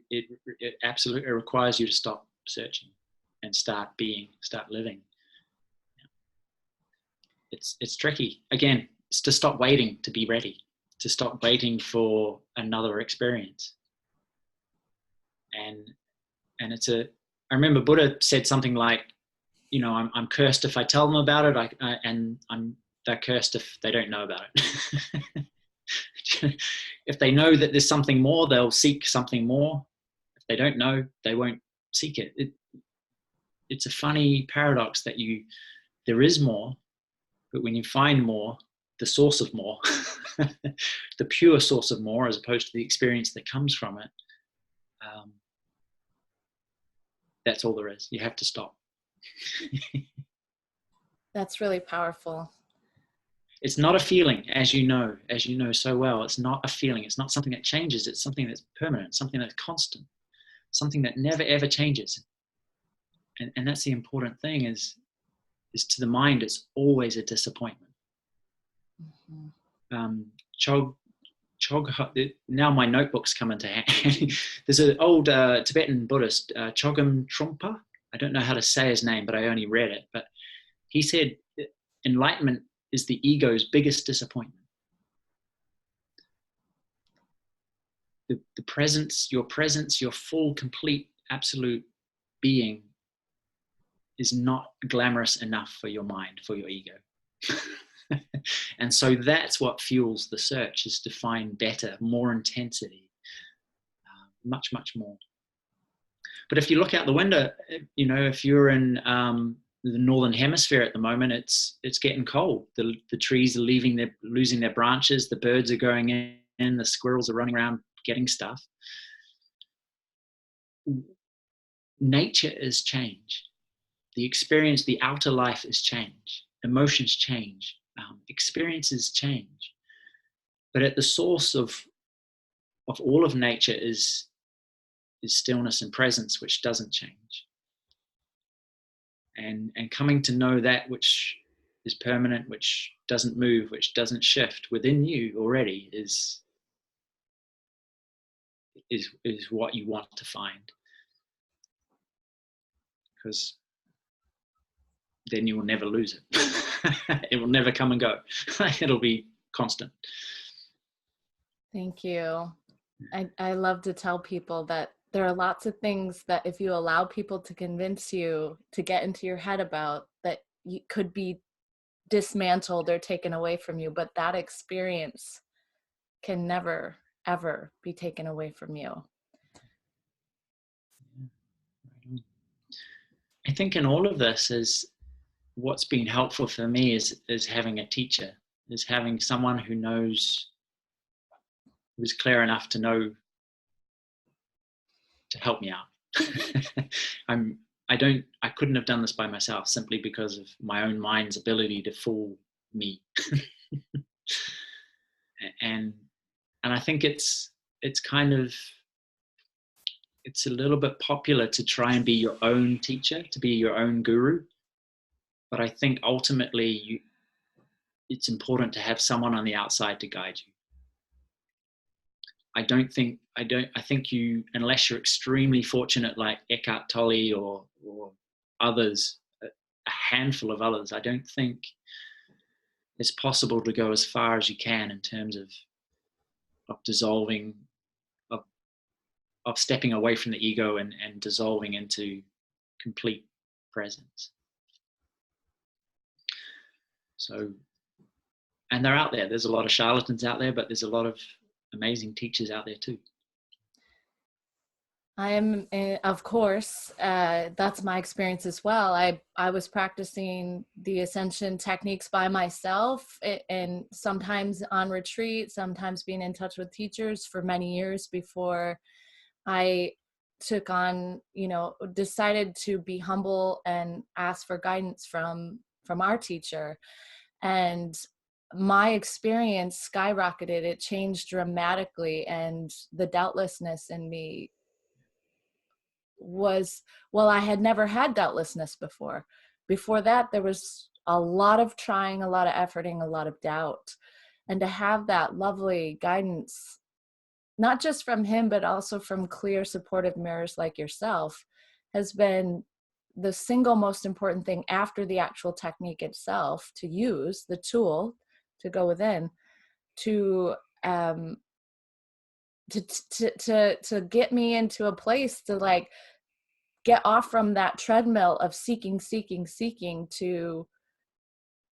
It absolutely requires you to stop searching and start living. It's tricky. Again, it's to stop waiting to be ready, to stop waiting for another experience. and I remember Buddha said something like, I'm cursed if I tell them about it, and they're cursed if they don't know about it. If they know that there's something more, they'll seek something more. If they don't know, they won't seek it. It's a funny paradox that there is more, but when you find more, the source of more, the pure source of more, as opposed to the experience that comes from it, that's all there is. You have to stop. That's really powerful. It's not a feeling, as you know so well. It's not a feeling. It's not something that changes. It's something that's permanent, something that's constant, something that never ever changes. And that's the important thing, is to the mind, it's always a disappointment. Mm-hmm. Chog, now my notebooks come into hand. There's an old Tibetan Buddhist, Chogyam Trungpa. I don't know how to say his name, but I only read it. But he said, enlightenment is the ego's biggest disappointment. The presence, your full, complete, absolute being is not glamorous enough for your mind, for your ego. And so that's what fuels the search, is to find better, more intensity, much, much more. But if you look out the window, if you're in the northern hemisphere at the moment, it's getting cold. The trees are losing their branches. The birds are going in. The squirrels are running around getting stuff. Nature is change. The experience, the outer life is change. Emotions change. Experiences change. But at the source of all of nature is stillness and presence, which doesn't change. And coming to know that which is permanent, which doesn't move, which doesn't shift within you already is what you want to find. Because then you will never lose it. It will never come and go. It'll be constant. Thank you. I love to tell people that there are lots of things that if you allow people to convince you to get into your head about, that you could be dismantled or taken away from you, but that experience can never, ever be taken away from you. I think in all of this is what's been helpful for me is having a teacher, is having someone who's clear enough to know to help me out. I couldn't have done this by myself, simply because of my own mind's ability to fool me. and I think it's a little bit popular to try and be your own teacher, to be your own guru. But I think ultimately it's important to have someone on the outside to guide you. I think you, unless you're extremely fortunate like Eckhart Tolle or others, a handful of others, I don't think it's possible to go as far as you can in terms of dissolving, of stepping away from the ego and dissolving into complete presence. So, and they're out there. There's a lot of charlatans out there, but there's a lot of amazing teachers out there too. I am, of course, that's my experience as well. I was practicing the Ascension techniques by myself, and sometimes on retreat, sometimes being in touch with teachers for many years before I took on, decided to be humble and ask for guidance from our teacher. And my experience skyrocketed. It changed dramatically, and the doubtlessness in me was, well, I had never had doubtlessness before. Before that, there was a lot of trying, a lot of efforting, a lot of doubt. And to have that lovely guidance, not just from him, but also from clear, supportive mirrors like yourself, has been the single most important thing after the actual technique itself, to use the tool to go within, to to get me into a place to like get off from that treadmill of seeking to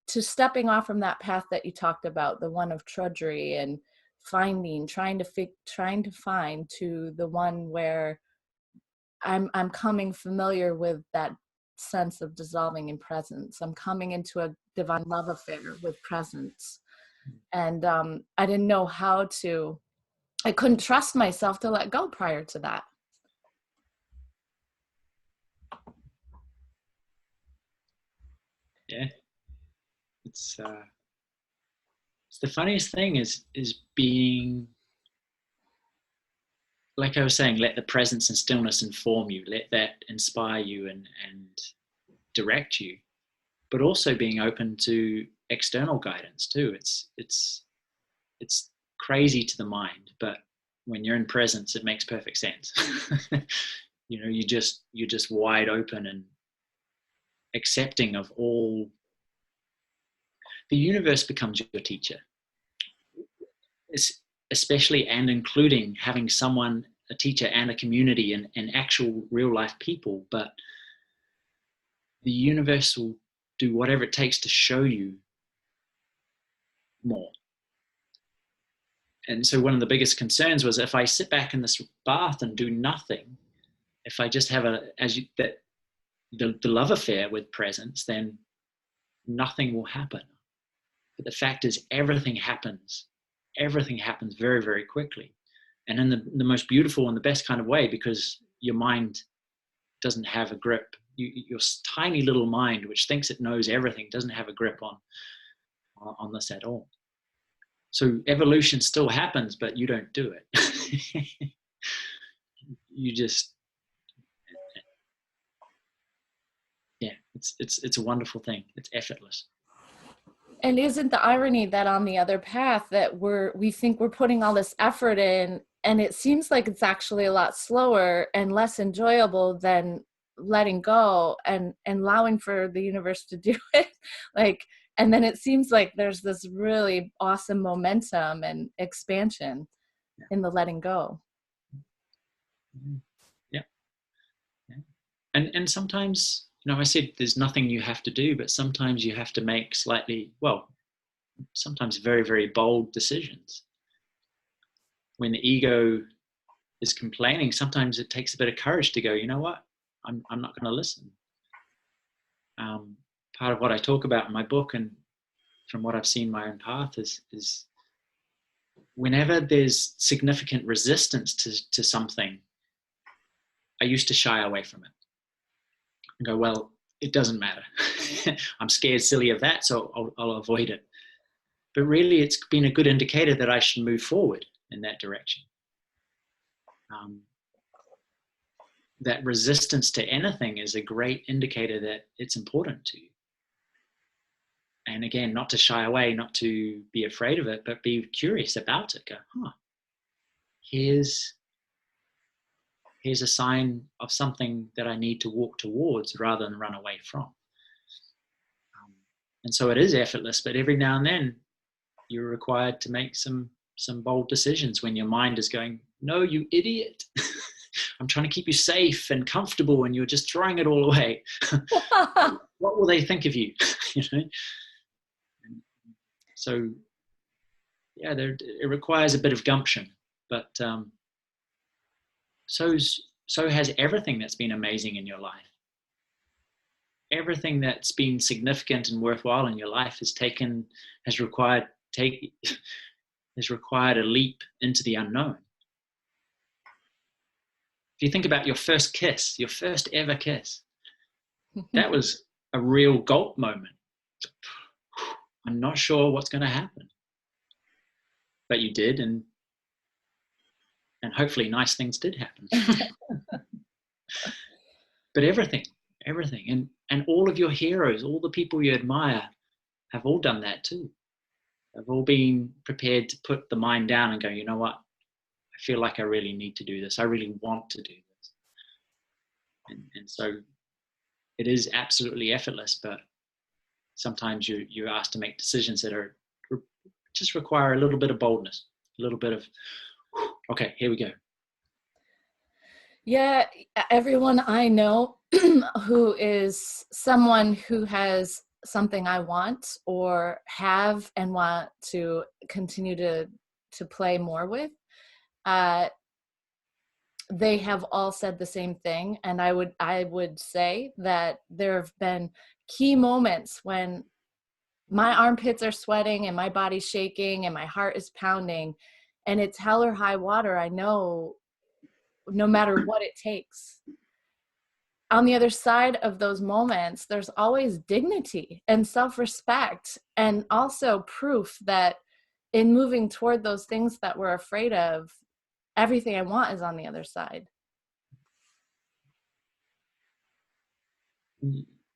stepping off from that path that you talked about, the one of drudgery and trying to find, to the one where I'm coming familiar with that sense of dissolving in presence. I'm coming into a divine love affair with presence. And I didn't know I couldn't trust myself to let go prior to that. Yeah. It's the funniest thing is being, like I was saying, let the presence and stillness inform you, let that inspire you and direct you, but also being open to external guidance too. It's crazy to the mind, but when you're in presence, it makes perfect sense. You're just wide open and accepting of all. The universe becomes your teacher. It's especially and including having someone, a teacher and a community and actual real life people, but the universe will do whatever it takes to show you more. And so one of the biggest concerns was, if I sit back in this bath and do nothing, if I just have the love affair with presence, then nothing will happen. But the fact is, everything happens very, very quickly, and in the most beautiful and the best kind of way, because your mind doesn't have a grip. Your tiny little mind, which thinks it knows everything, doesn't have a grip on this at all. So evolution still happens, but you don't do it. You just, yeah, it's a wonderful thing. It's effortless. And isn't the irony that on the other path that we think we're putting all this effort in, and it seems like it's actually a lot slower and less enjoyable than letting go and allowing for the universe to do it. And then it seems like there's this really awesome momentum and expansion in the letting go. Yeah. And sometimes, I said there's nothing you have to do, but sometimes you have to make sometimes very, very bold decisions. When the ego is complaining, sometimes it takes a bit of courage to go, you know what, I'm not going to listen. Part of what I talk about in my book, and from what I've seen in my own path, is whenever there's significant resistance to something, I used to shy away from it and go, well, it doesn't matter. I'm scared silly of that, so I'll avoid it. But really, it's been a good indicator that I should move forward in that direction. That resistance to anything is a great indicator that it's important to you. And again, not to shy away, not to be afraid of it, but be curious about it. Go, here's a sign of something that I need to walk towards rather than run away from. And so it is effortless, but every now and then you're required to make some bold decisions when your mind is going, no, you idiot. I'm trying to keep you safe and comfortable, and you're just throwing it all away. What will they think of you? So, yeah, it requires a bit of gumption, but so has everything that's been amazing in your life. Everything that's been significant and worthwhile in your life has required a leap into the unknown. If you think about your first kiss, your first ever kiss, that was a real gulp moment. I'm not sure what's going to happen, but you did, and hopefully nice things did happen. But everything, and all of your heroes, all the people you admire, have all done that too. They've all been prepared to put the mind down and go, you know what, I feel like I really need to do this. I really want to do this. And so it is absolutely effortless, but sometimes you're asked to make decisions that just require a little bit of boldness, a little bit of, Okay, here we go. Yeah, everyone I know who is someone who has something I want or have and want to continue to play more with, they have all said the same thing. And I would say that there have been key moments when my armpits are sweating and my body's shaking and my heart is pounding, and it's hell or high water. I know no matter what it takes. On the other side of those moments, there's always dignity and self-respect, and also proof that in moving toward those things that we're afraid of, everything I want is on the other side.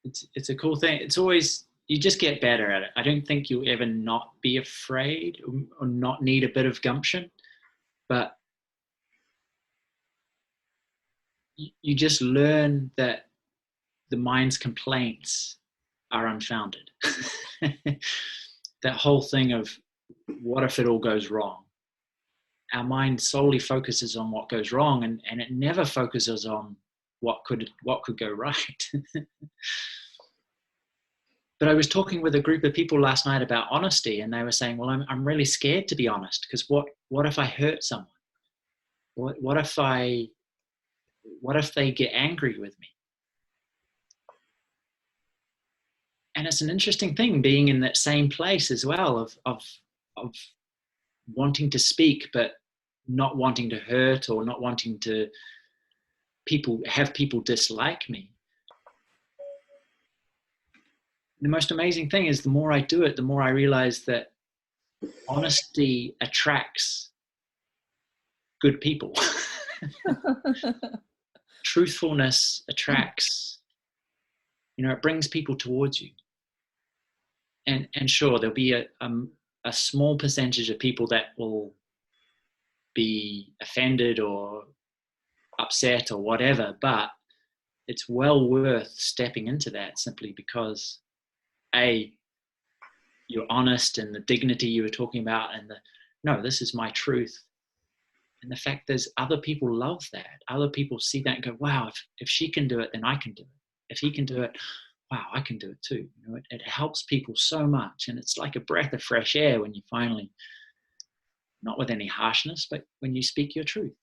It's a cool thing. It's always, you just get better at it. I don't think you'll ever not be afraid or not need a bit of gumption, but you just learn that the mind's complaints are unfounded. That whole thing of what if it all goes wrong? Our mind solely focuses on what goes wrong, and it never focuses on what could go right. But I was talking with a group of people last night about honesty, and they were saying, well, I'm really scared to be honest, because what if I hurt someone? What if they get angry with me? And it's an interesting thing being in that same place as well of wanting to speak, but not wanting to hurt or not wanting to have people dislike me. The most amazing thing is the more I do it, the more I realize that honesty attracts good people. Truthfulness attracts, it brings people towards you. And sure, there'll be a small percentage of people that will be offended or upset or whatever, but it's well worth stepping into that simply because you're honest, and the dignity you were talking about, and no, this is my truth. And the fact is, other people love that. Other people see that and go, wow, if she can do it, then I can do it. If he can do it, wow, I can do it too. It helps people so much. And it's like a breath of fresh air when you finally, not with any harshness, but when you speak your truth.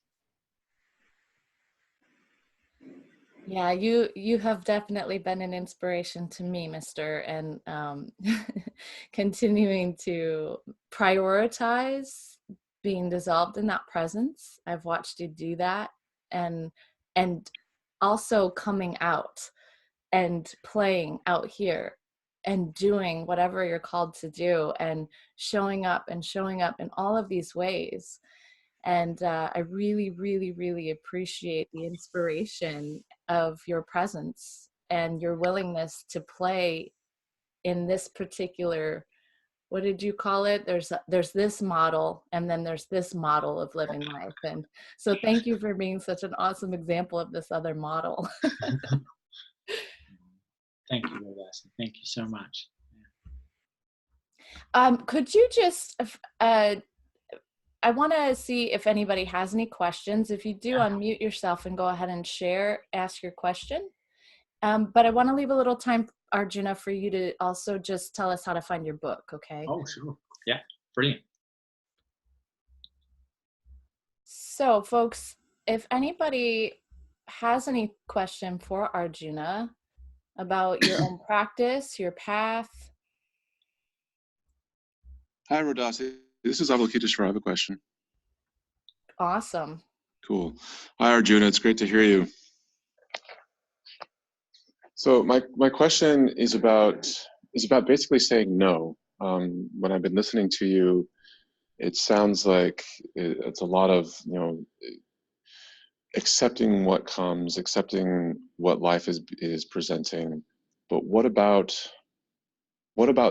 Yeah, you have definitely been an inspiration to me, Mister, and continuing to prioritize being dissolved in that presence. I've watched you do that, and also coming out and playing out here and doing whatever you're called to do, and showing up in all of these ways. And I really, really, really appreciate the inspiration of your presence and your willingness to play in this particular, what did you call it? There's this model, and then there's this model of living life. And so thank you for being such an awesome example of this other model. Thank you, Rodasi. Thank you so much. Could you just, I want to see if anybody has any questions. If you do, unmute yourself and go ahead and ask your question. But I want to leave a little time, Arjuna, for you to also just tell us how to find your book, okay? Oh, sure. Yeah, brilliant. So, folks, if anybody has any question for Arjuna about your own practice, your path. Hi, Rodasi. This is Avalokiteshvara. I have a question. Awesome. Cool. Hi, Arjuna. It's great to hear you. So my question is about basically saying no. When I've been listening to you, it sounds like it's a lot of accepting what comes, accepting what life is presenting. But what about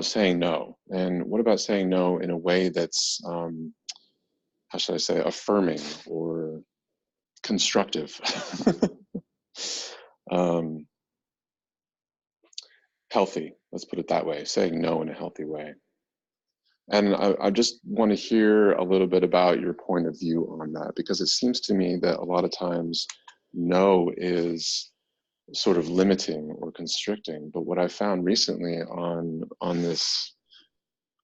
saying no? And what about saying no in a way that's how should I say, affirming or constructive? Healthy, let's put it that way, saying no in a healthy way. And I just want to hear a little bit about your point of view on that, because it seems to me that a lot of times no is sort of limiting or constricting. But what I found recently on this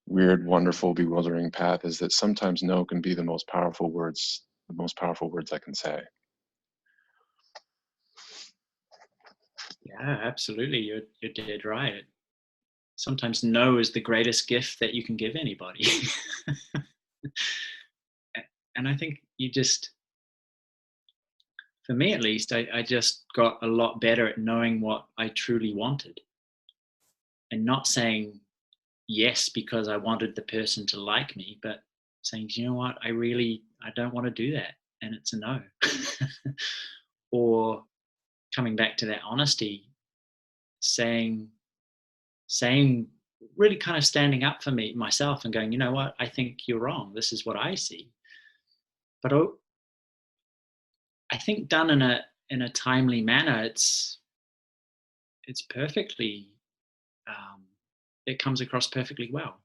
weird, wonderful, bewildering path is that sometimes no can be the most powerful words I can say. Yeah, absolutely. You're dead right. Sometimes no is the greatest gift that you can give anybody. And I think for me at least, I just got a lot better at knowing what I truly wanted and not saying yes because I wanted the person to like me, but saying, you know what, I don't want to do that. And it's a no. Or coming back to that honesty, saying really kind of standing up for myself and going, you know what, I think you're wrong. This is what I see. But I think done in a timely manner, it's perfectly, it comes across perfectly well.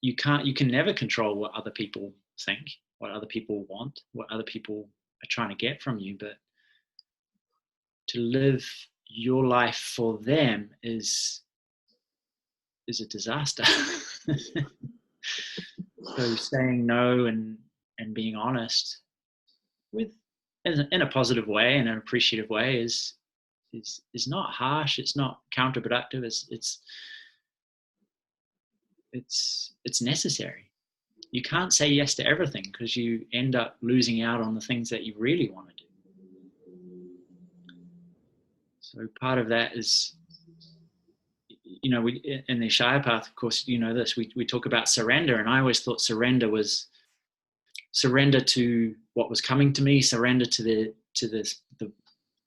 You can never control what other people think, what other people want, what other people are trying to get from you, but to live your life for them is a disaster. So saying no and being honest with in a positive way and an appreciative way is not harsh. It's not counterproductive. It's necessary. You can't say yes to everything because you end up losing out on the things that you really want to do. So part of that is, you know, we in the Ishaya path, of course, you know this. We talk about surrender, and I always thought surrender was surrender to what was coming to me, surrender to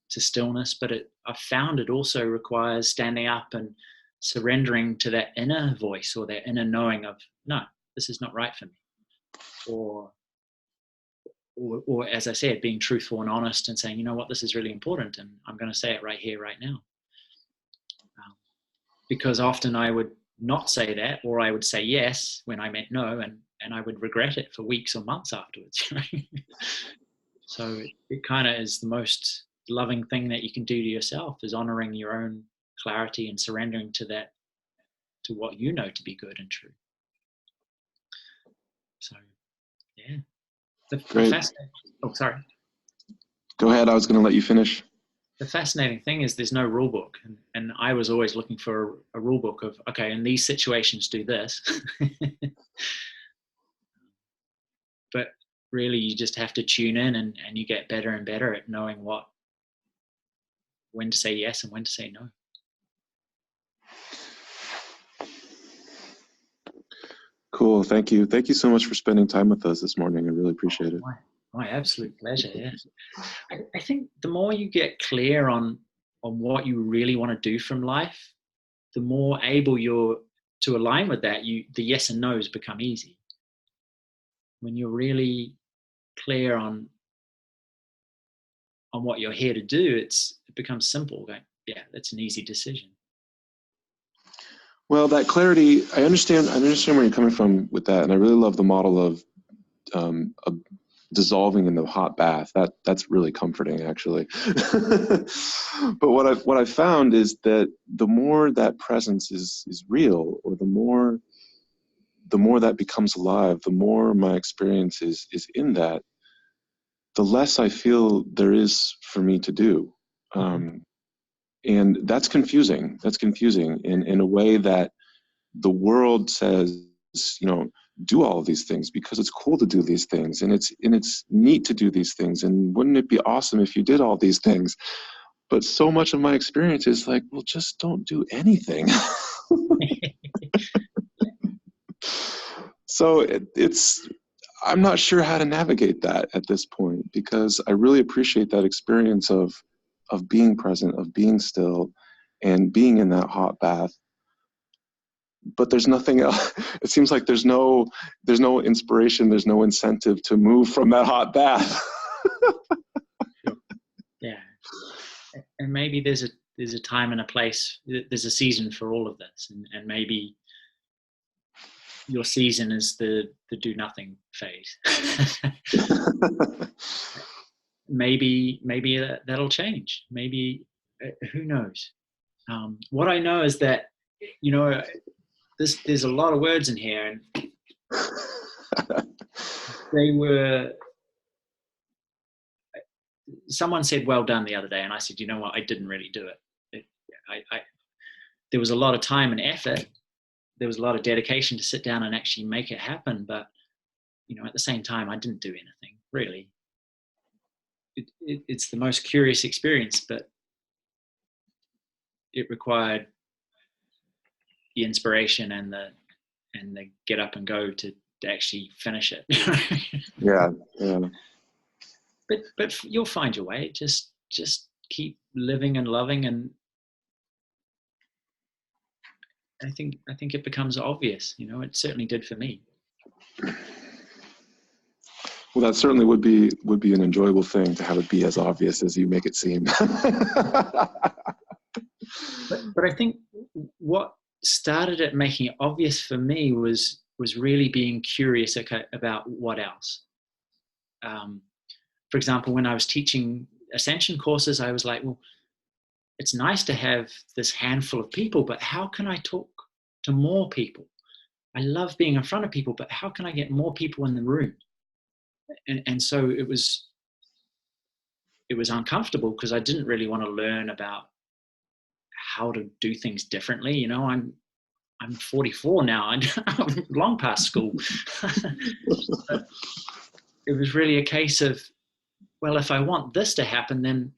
stillness. But I found it also requires standing up and surrendering to that inner voice or that inner knowing of, no, this is not right for me. Or as I said, being truthful and honest and saying, you know what, this is really important and I'm going to say it right here, right now. Because often I would not say that, or I would say yes when I meant no, and I would regret it for weeks or months afterwards. Right? So it kind of is the most loving thing that you can do to yourself, is honoring your own clarity and surrendering to that, to what you know to be good and true. So, yeah. Great. Oh, sorry. Go ahead. I was going to let you finish. The fascinating thing is there's no rule book. And I was always looking for a rule book of, okay, in these situations, do this. But really, you just have to tune in and you get better and better at knowing when to say yes and when to say no. Cool. Thank you. Thank you so much for spending time with us this morning. I really appreciate it. My absolute pleasure. Yes. I think the more you get clear on what you really want to do from life, the more able you're to align with that. The yes and no's become easy. When you're really clear on what you're here to do, it becomes simple. Going, yeah, that's an easy decision. Well, that clarity, I understand where you're coming from with that, and I really love the model of dissolving in the hot bath. That's really comforting, actually. But what I've found is that the more that presence is real, or the more that becomes alive, the more my experience is in that, the less I feel there is for me to do. And that's confusing. That's confusing in a way that the world says, you know, do all of these things because it's cool to do these things, and it's neat to do these things, and wouldn't it be awesome if you did all these things? But so much of my experience is like, well, just don't do anything. So I'm not sure how to navigate that at this point, because I really appreciate that experience of being present, of being still, and being in that hot bath. But there's nothing else. It seems like there's no inspiration, there's no incentive to move from that hot bath. Yeah, and maybe there's a time and a place. There's a season for all of this, and maybe your season is the do nothing phase. maybe that'll change. Maybe, who knows? What I know is that, there's a lot of words in here, and someone said well done the other day, and I said, you know what, I didn't really do it. There was a lot of time and effort. There was a lot of dedication to sit down and actually make it happen, but at the same time, I didn't do anything really. It's the most curious experience, but it required the inspiration and the get up and go to actually finish it. Yeah. But you'll find your way. Just keep living and loving, and I think it becomes obvious. It certainly did for me. Well, that certainly would be an enjoyable thing, to have it be as obvious as you make it seem. But I think what started it making it obvious for me was really being curious about what else. For example, when I was teaching Ascension courses, I was like, well, it's nice to have this handful of people, but how can I talk to more people? I love being in front of people, but how can I get more people in the room? And so it was uncomfortable, because I didn't really want to learn about how to do things differently. I'm 44 now. I'm long past school. It was really a case of, well, if I want this to happen, then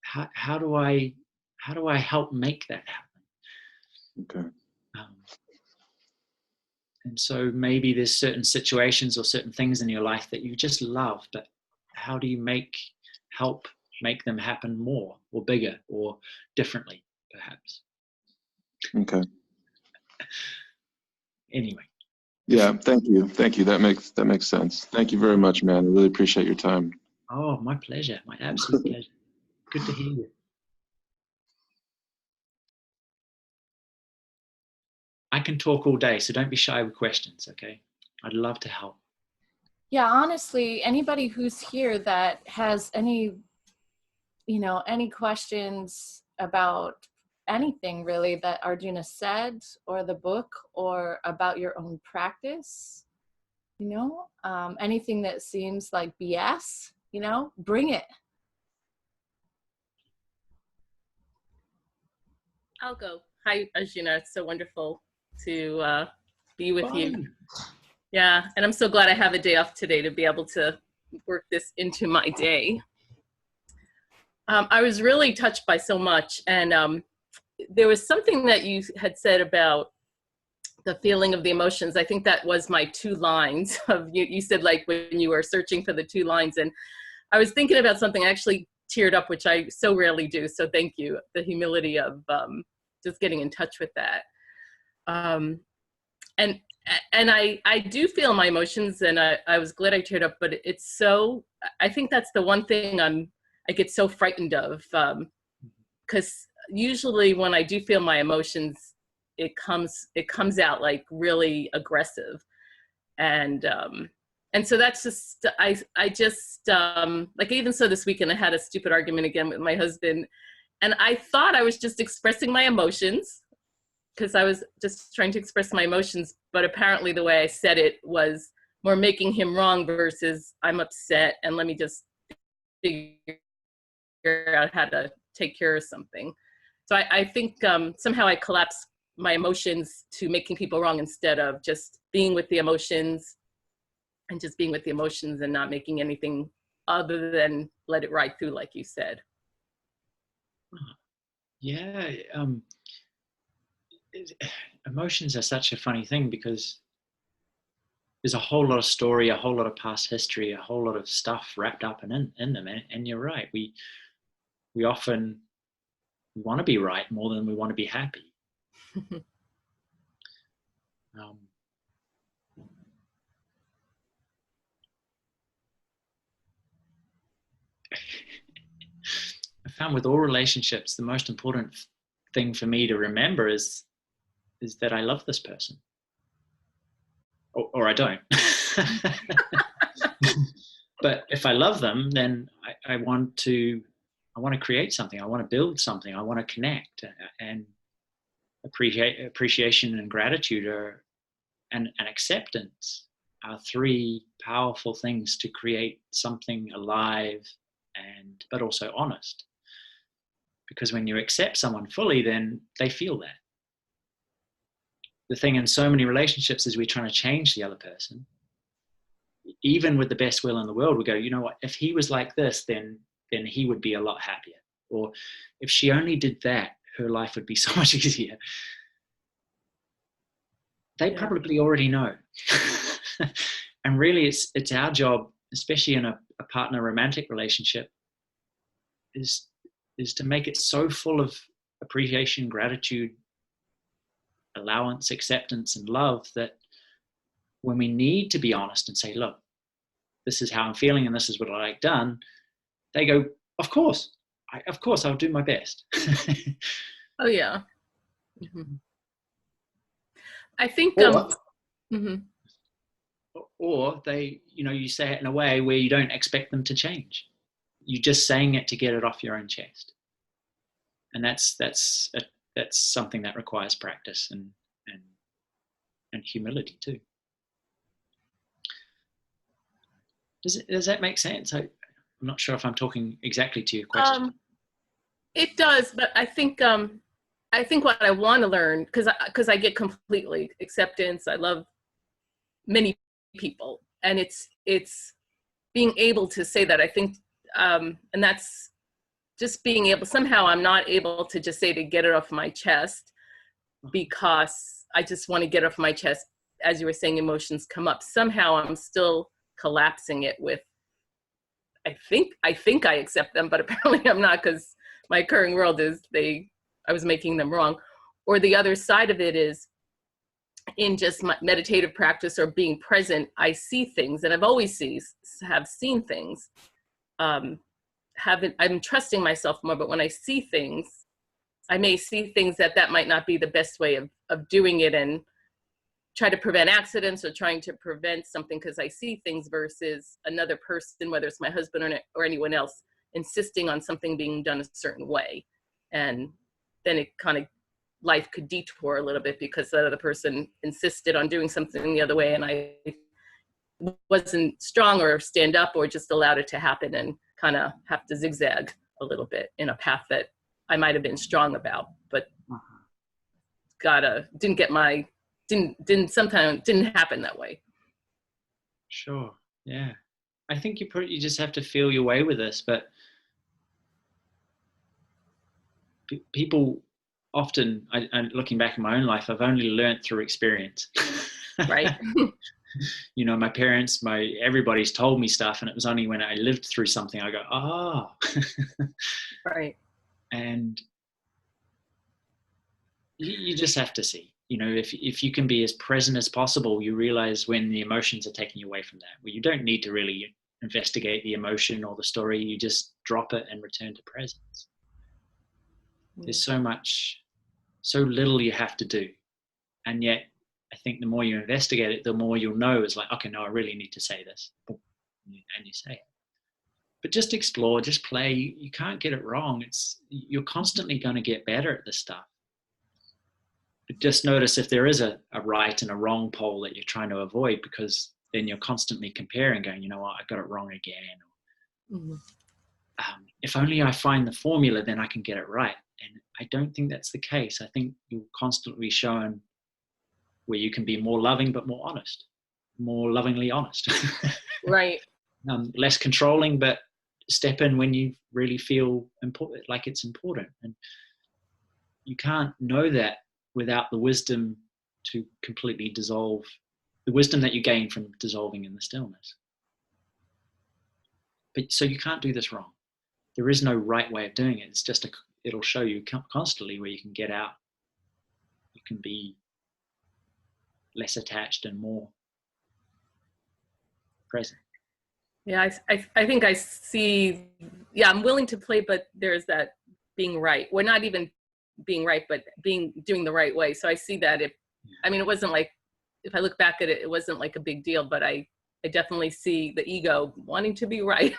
how do I help make that happen? Okay. And so maybe there's certain situations or certain things in your life that you just love, but how do you help make them happen more or bigger or differently, perhaps? Okay. Anyway. Yeah, thank you. That makes sense. Thank you very much, man. I really appreciate your time. Oh, my pleasure. My absolute pleasure. Good to hear you. I can talk all day, so don't be shy with questions, okay? I'd love to help. Yeah, honestly, anybody who's here that has any questions about anything really that Arjuna said, or the book, or about your own practice, anything that seems like BS, bring it. I'll go. Hi, Arjuna. It's so wonderful to be with you. Yeah, and I'm so glad I have a day off today to be able to work this into my day. I was really touched by so much, and there was something that you had said about the feeling of the emotions. I think that was my 2 lines of you said, like, when you were searching for the 2 lines, and I was thinking about something. I actually teared up, which I so rarely do, so thank you. The humility of just getting in touch with that. And I do feel my emotions, and I was glad I teared up, but it's so, I think that's the one thing I get so frightened of, because usually when I do feel my emotions, it comes out like really aggressive, and so that's just, I just like, even so this weekend I had a stupid argument again with my husband, and I thought I was just expressing my emotions, because I was just trying to express my emotions, but apparently the way I said it was more making him wrong versus I'm upset and let me just figure out how to take care of something. So I think somehow I collapsed my emotions to making people wrong, instead of just being with the emotions, and just being with the emotions and not making anything other than let it ride through, like you said. Yeah. Emotions are such a funny thing, because there's a whole lot of story, a whole lot of past history, a whole lot of stuff wrapped up in them. And you're right. We often want to be right more than we want to be happy. I found with all relationships, the most important thing for me to remember is that I love this person. or I don't. But if I love them, then I want to create something. I want to build something. I want to connect, and appreciation and gratitude and acceptance are three powerful things to create something alive but also honest. Because when you accept someone fully, then they feel that. The thing in so many relationships is we're trying to change the other person. Even with the best will in the world, we go, you know what, if he was like this, then he would be a lot happier. Or if she only did that, her life would be so much easier. They probably already know. And really it's our job, especially in a partner romantic relationship, is to make it so full of appreciation, gratitude, allowance, acceptance, and love that when we need to be honest and say, look, this is how I'm feeling and this is what I like done, they go, of course I'll do my best. Oh yeah. Mm-hmm. I think or they, you say it in a way where you don't expect them to change. You're just saying it to get it off your own chest, and that's something that requires practice and humility too. Does that make sense? I'm not sure if I'm talking exactly to your question. It does, but I think what I want to learn, because I get completely acceptance. I love many people, and it's being able to say that. I think, and that's just being able. Somehow, I'm not able to just say to get it off my chest, because I just want to get off my chest. As you were saying, emotions come up. Somehow, I'm still collapsing it with. I think I accept them, but apparently I'm not, because my current world is I was making them wrong. Or the other side of it is in just my meditative practice or being present, I see things, and I've always seen things. I'm trusting myself more, but when I see things, I may see things that might not be the best way of doing it, and try to prevent accidents or trying to prevent something because I see things, versus another person, whether it's my husband or anyone else, insisting on something being done a certain way. And then it kind of, life could detour a little bit because that other person insisted on doing something the other way, and I wasn't strong or stand up or just allowed it to happen, and kind of have to zigzag a little bit in a path that I might have been strong about, but didn't happen that way. Sure. Yeah. I think you just have to feel your way with this, but people often, looking back in my own life, I've only learned through experience. Right. My parents, everybody's told me stuff, and it was only when I lived through something I go, oh. Right. And you just have to see, if you can be as present as possible, you realize when the emotions are taking you away from that, where you don't need to really investigate the emotion or the story, you just drop it and return to presence. There's so little you have to do. And yet, I think the more you investigate it, the more you'll know it's like, okay, no, I really need to say this. And you say it. But just explore, just play. You can't get it wrong. You're constantly going to get better at this stuff. But just notice if there is a right and a wrong pole that you're trying to avoid, because then you're constantly comparing, going, you know what, I got it wrong again. If only I find the formula, then I can get it right. And I don't think that's the case. I think you're constantly shown where you can be more loving, but more honest, more lovingly honest. Right. Less controlling, but step in when you really feel important, like it's important. And you can't know that without the wisdom to completely dissolve, the wisdom that you gain from dissolving in the stillness. But so you can't do this wrong. There is no right way of doing it. It's just it'll show you constantly where you can get out. You can be less attached and more present. Yeah, I think I see, I'm willing to play, but there's that being right. We're not even being right, but doing the right way. So I see that it wasn't like if I look back at it, it wasn't like a big deal, but I definitely see the ego wanting to be right,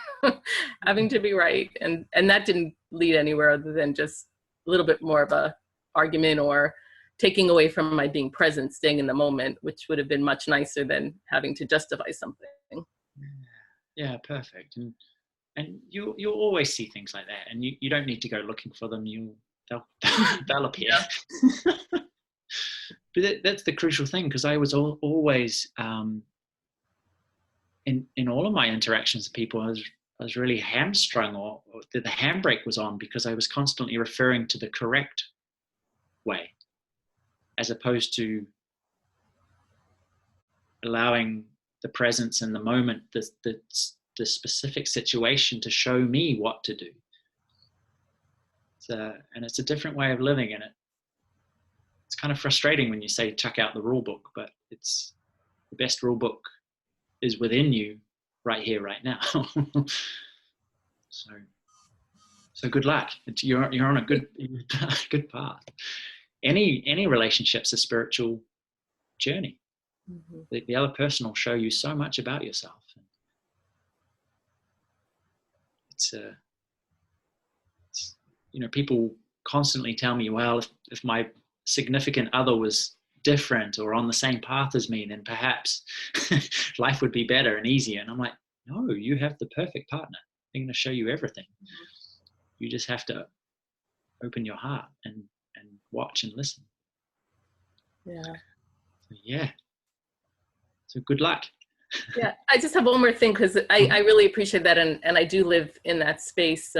having to be right. And that didn't lead anywhere other than just a little bit more of a argument or taking away from my being present, staying in the moment, which would have been much nicer than having to justify something. Yeah, perfect. And you'll always see things like that, and you don't need to go looking for them. They'll appear. But that's the crucial thing, because I was always in all of my interactions with people, I was really hamstrung, or the handbrake was on, because I was constantly referring to the correct way, as opposed to allowing the presence in the moment, the specific situation, to show me what to do. And it's a different way of living in it. It's kind of frustrating when you say chuck out the rule book, but it's the best rule book is within you, right here, right now. So good luck. You're on a good path. Any relationship's a spiritual journey. Mm-hmm. The other person will show you so much about yourself. It's people constantly tell me, well, if my significant other was different or on the same path as me, then perhaps life would be better and easier. And I'm like, no, you have the perfect partner. They're going to show you everything. You just have to open your heart and watch and listen. So good luck. Yeah, I just have one more thing, because I really appreciate that, and I do live in that space.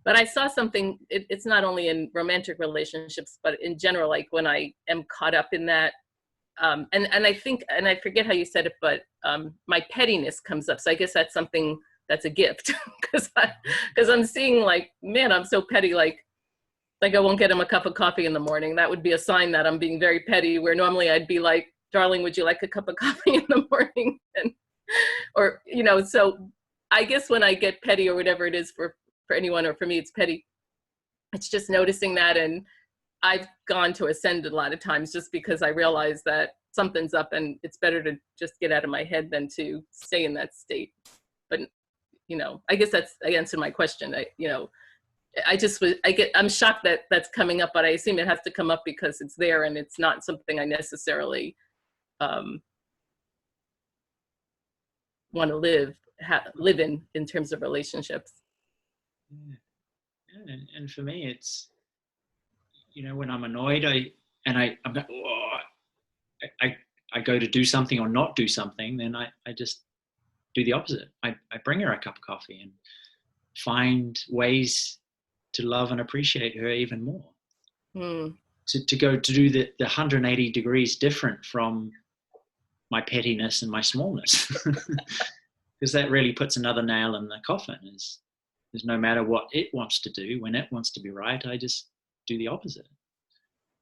But I saw something, it's not only in romantic relationships, but in general, like when I am caught up in that, and I think, and I forget how you said it, but my pettiness comes up. So I guess that's something that's a gift, because I'm seeing, like, man, I'm so petty, like I won't get him a cup of coffee in the morning. That would be a sign that I'm being very petty, where normally I'd be like, darling, would you like a cup of coffee in the morning? Or, so I guess when I get petty or whatever it is for anyone, or for me, it's petty. It's just noticing that. And I've gone to Ascend a lot of times just because I realize that something's up, and it's better to just get out of my head than to stay in that state. But, I guess I answered my question. I'm shocked that that's coming up, but I assume it has to come up because it's there, and it's not something I necessarily want to live in terms of relationships. Yeah. And for me, it's, when I'm annoyed, I go to do something or not do something, then I just do the opposite. I bring her a cup of coffee and find ways to love and appreciate her even more. To go to do the 180 degrees different from my pettiness and my smallness. Because that really puts another nail in the coffin, is no matter what it wants to do, when it wants to be right, I just do the opposite.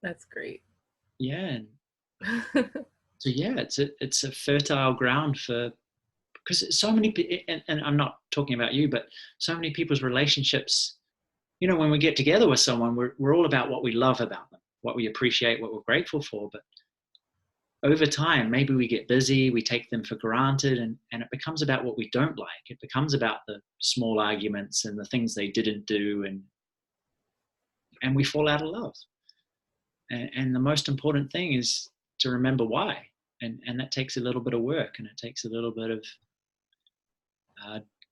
That's great. Yeah. So it's a fertile ground because so many people, and I'm not talking about you, but so many people's relationships, when we get together with someone, we're all about what we love about them, what we appreciate, what we're grateful for. But over time, maybe we get busy, we take them for granted, and it becomes about what we don't like. It becomes about the small arguments and the things they didn't do, and we fall out of love. And the most important thing is to remember why. And that takes a little bit of work, and it takes a little bit of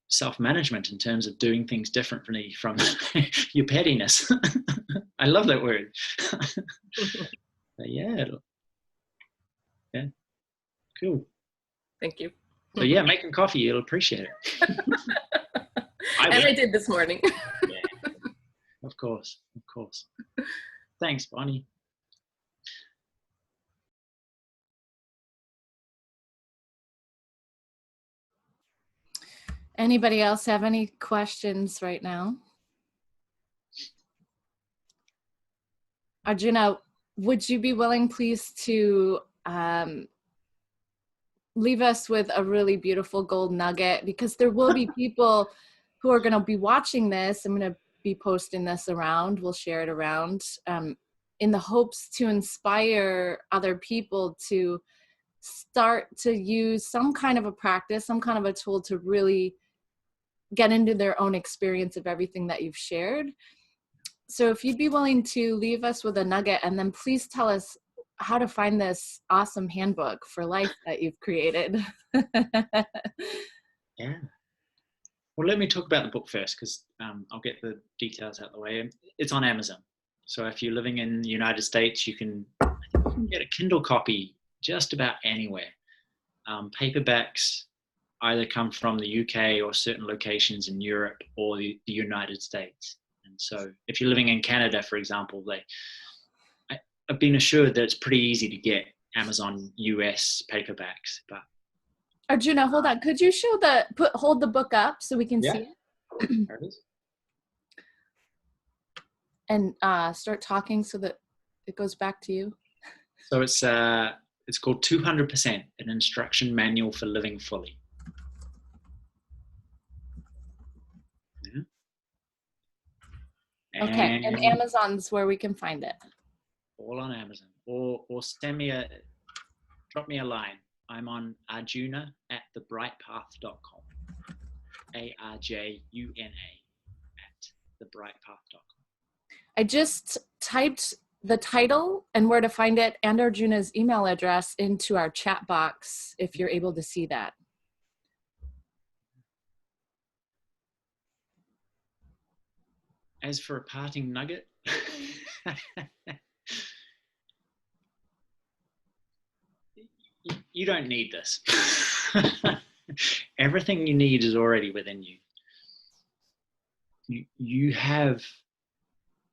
self-management in terms of doing things differently from your pettiness. I love that word. But yeah, cool. Thank you. So making coffee, you'll appreciate it. I did this morning. Yeah. Of course. Thanks, Bonnie. Anybody else have any questions right now? Arjuna, would you be willing, please, to leave us with a really beautiful gold nugget? Because there will be people who are going to be watching this. I'm going to be posting this around. We'll share it around in the hopes to inspire other people to start to use some kind of a practice, some kind of a tool to really get into their own experience of everything that you've shared. So if you'd be willing to leave us with a nugget, and then please tell us how to find this awesome handbook for life that you've created. Yeah. Well, let me talk about the book first, because I'll get the details out of the way. It's on Amazon. So if you're living in the United States, you can get a Kindle copy just about anywhere. Paperbacks either come from the UK or certain locations in Europe or the United States. And so if you're living in Canada, for example, I've been assured that it's pretty easy to get Amazon US paperbacks. But Arjuna, hold on. Could you show hold the book up so we can see it? There it is. And start talking so that it goes back to you. So it's called 200%, an instruction manual for living fully. Yeah. Okay, and Amazon's where we can find it. All on Amazon, or drop me a line. I'm on Arjuna at thebrightpath.com. ARJUNA at thebrightpath.com. I just typed the title and where to find it and Arjuna's email address into our chat box, if you're able to see that. As for a parting nugget, you don't need this. Everything you need is already within you. You have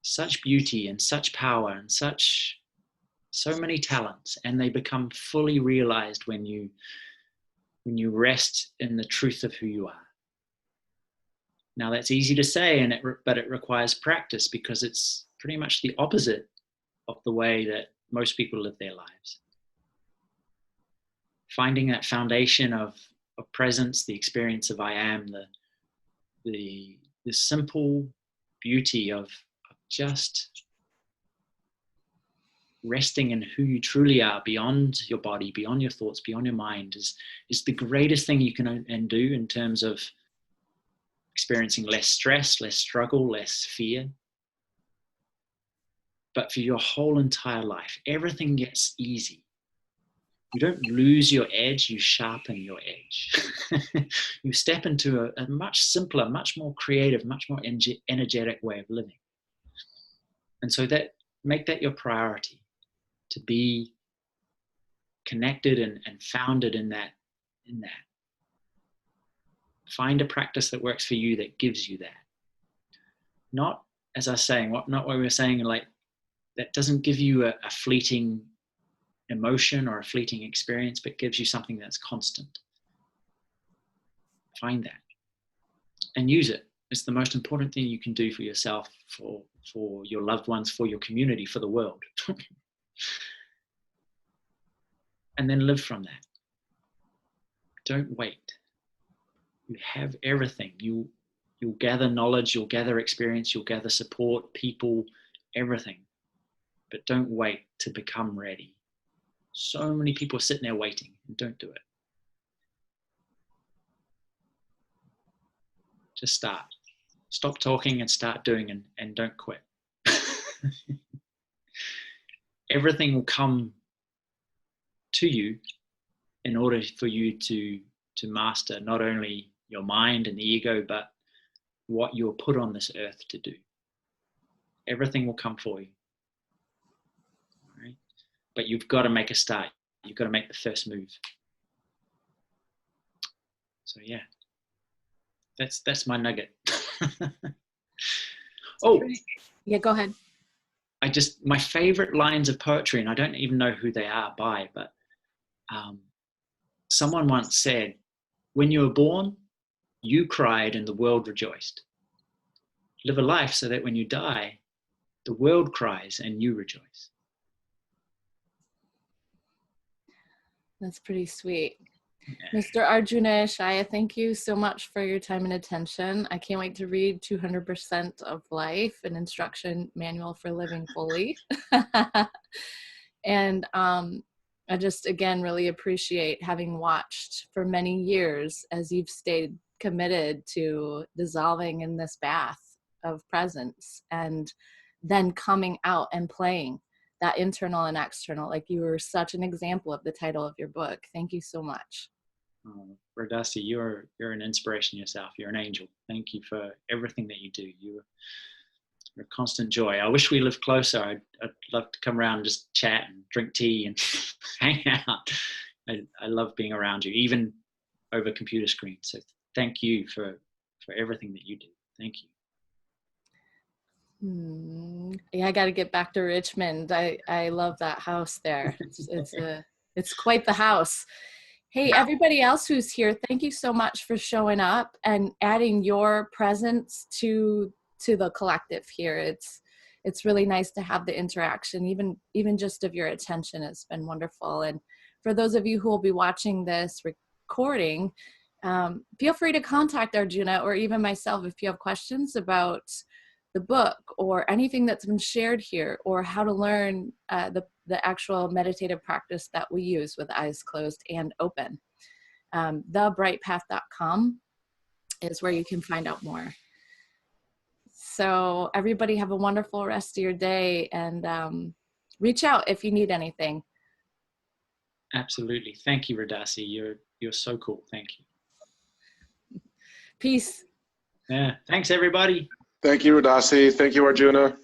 such beauty and such power and so many talents, and they become fully realized when you rest in the truth of who you are. Now that's easy to say, but it requires practice, because it's pretty much the opposite of the way that most people live their lives. Finding that foundation of presence, the experience of I am, the simple beauty of just resting in who you truly are, beyond your body, beyond your thoughts, beyond your mind, is the greatest thing you can do in terms of experiencing less stress, less struggle, less fear. But for your whole entire life, everything gets easy. You don't lose your edge, you sharpen your edge. You step into a much simpler, much more creative, much more energetic way of living. And so make that your priority, to be connected and founded in that. Find a practice that works for you, that gives you that. Not, as I was saying, not what we were saying, like, that doesn't give you a fleeting emotion or a fleeting experience, but gives you something that's constant. Find that and use it. It's the most important thing you can do for yourself, for your loved ones, for your community, for the world. And then live from that. Don't wait. You have everything. You'll gather knowledge, you'll gather experience, you'll gather support, people, everything. But don't wait to become ready. So many people are sitting there waiting and don't do it. Just start. Stop talking and start doing, and don't quit. Everything will come to you in order for you to master not only your mind and the ego, but what you're put on this earth to do. Everything will come for you. All right? But you've got to make a start. You've got to make the first move. So yeah, that's my nugget. Oh, yeah, go ahead. My favorite lines of poetry, and I don't even know who they are by, but someone once said, when you were born, you cried and the world rejoiced. Live a life so that when you die, the world cries and you rejoice. That's pretty sweet. Mr. Arjuna Ishaya, thank you so much for your time and attention. I can't wait to read 200% of Life, an instruction manual for living fully. And I just, again, really appreciate having watched for many years as you've stayed committed to dissolving in this bath of presence and then coming out and playing that internal and external. Like, you were such an example of the title of your book. Thank you so much. Rodasi, you're an inspiration yourself. You're an angel. Thank you for everything that you do. You're a constant joy. I wish we lived closer. I'd love to come around and just chat and drink tea and hang out. I love being around you, even over computer screens. So thank you for everything that you do. Thank you. Yeah, I got to get back to Richmond. I love that house there. It's quite the house. Hey, everybody else who's here, thank you so much for showing up and adding your presence to the collective here. It's really nice to have the interaction, even just of your attention. It's been wonderful. And for those of you who will be watching this recording, feel free to contact Arjuna or even myself if you have questions about the book or anything that's been shared here, or how to learn the actual meditative practice that we use with eyes closed and open. Thebrightpath.com is where you can find out more. So everybody have a wonderful rest of your day, and reach out if you need anything. Absolutely. Thank you, Rodasi. You're so cool. Thank you. Peace. Yeah. Thanks, everybody. Thank you, Rodasi. Thank you, Arjuna.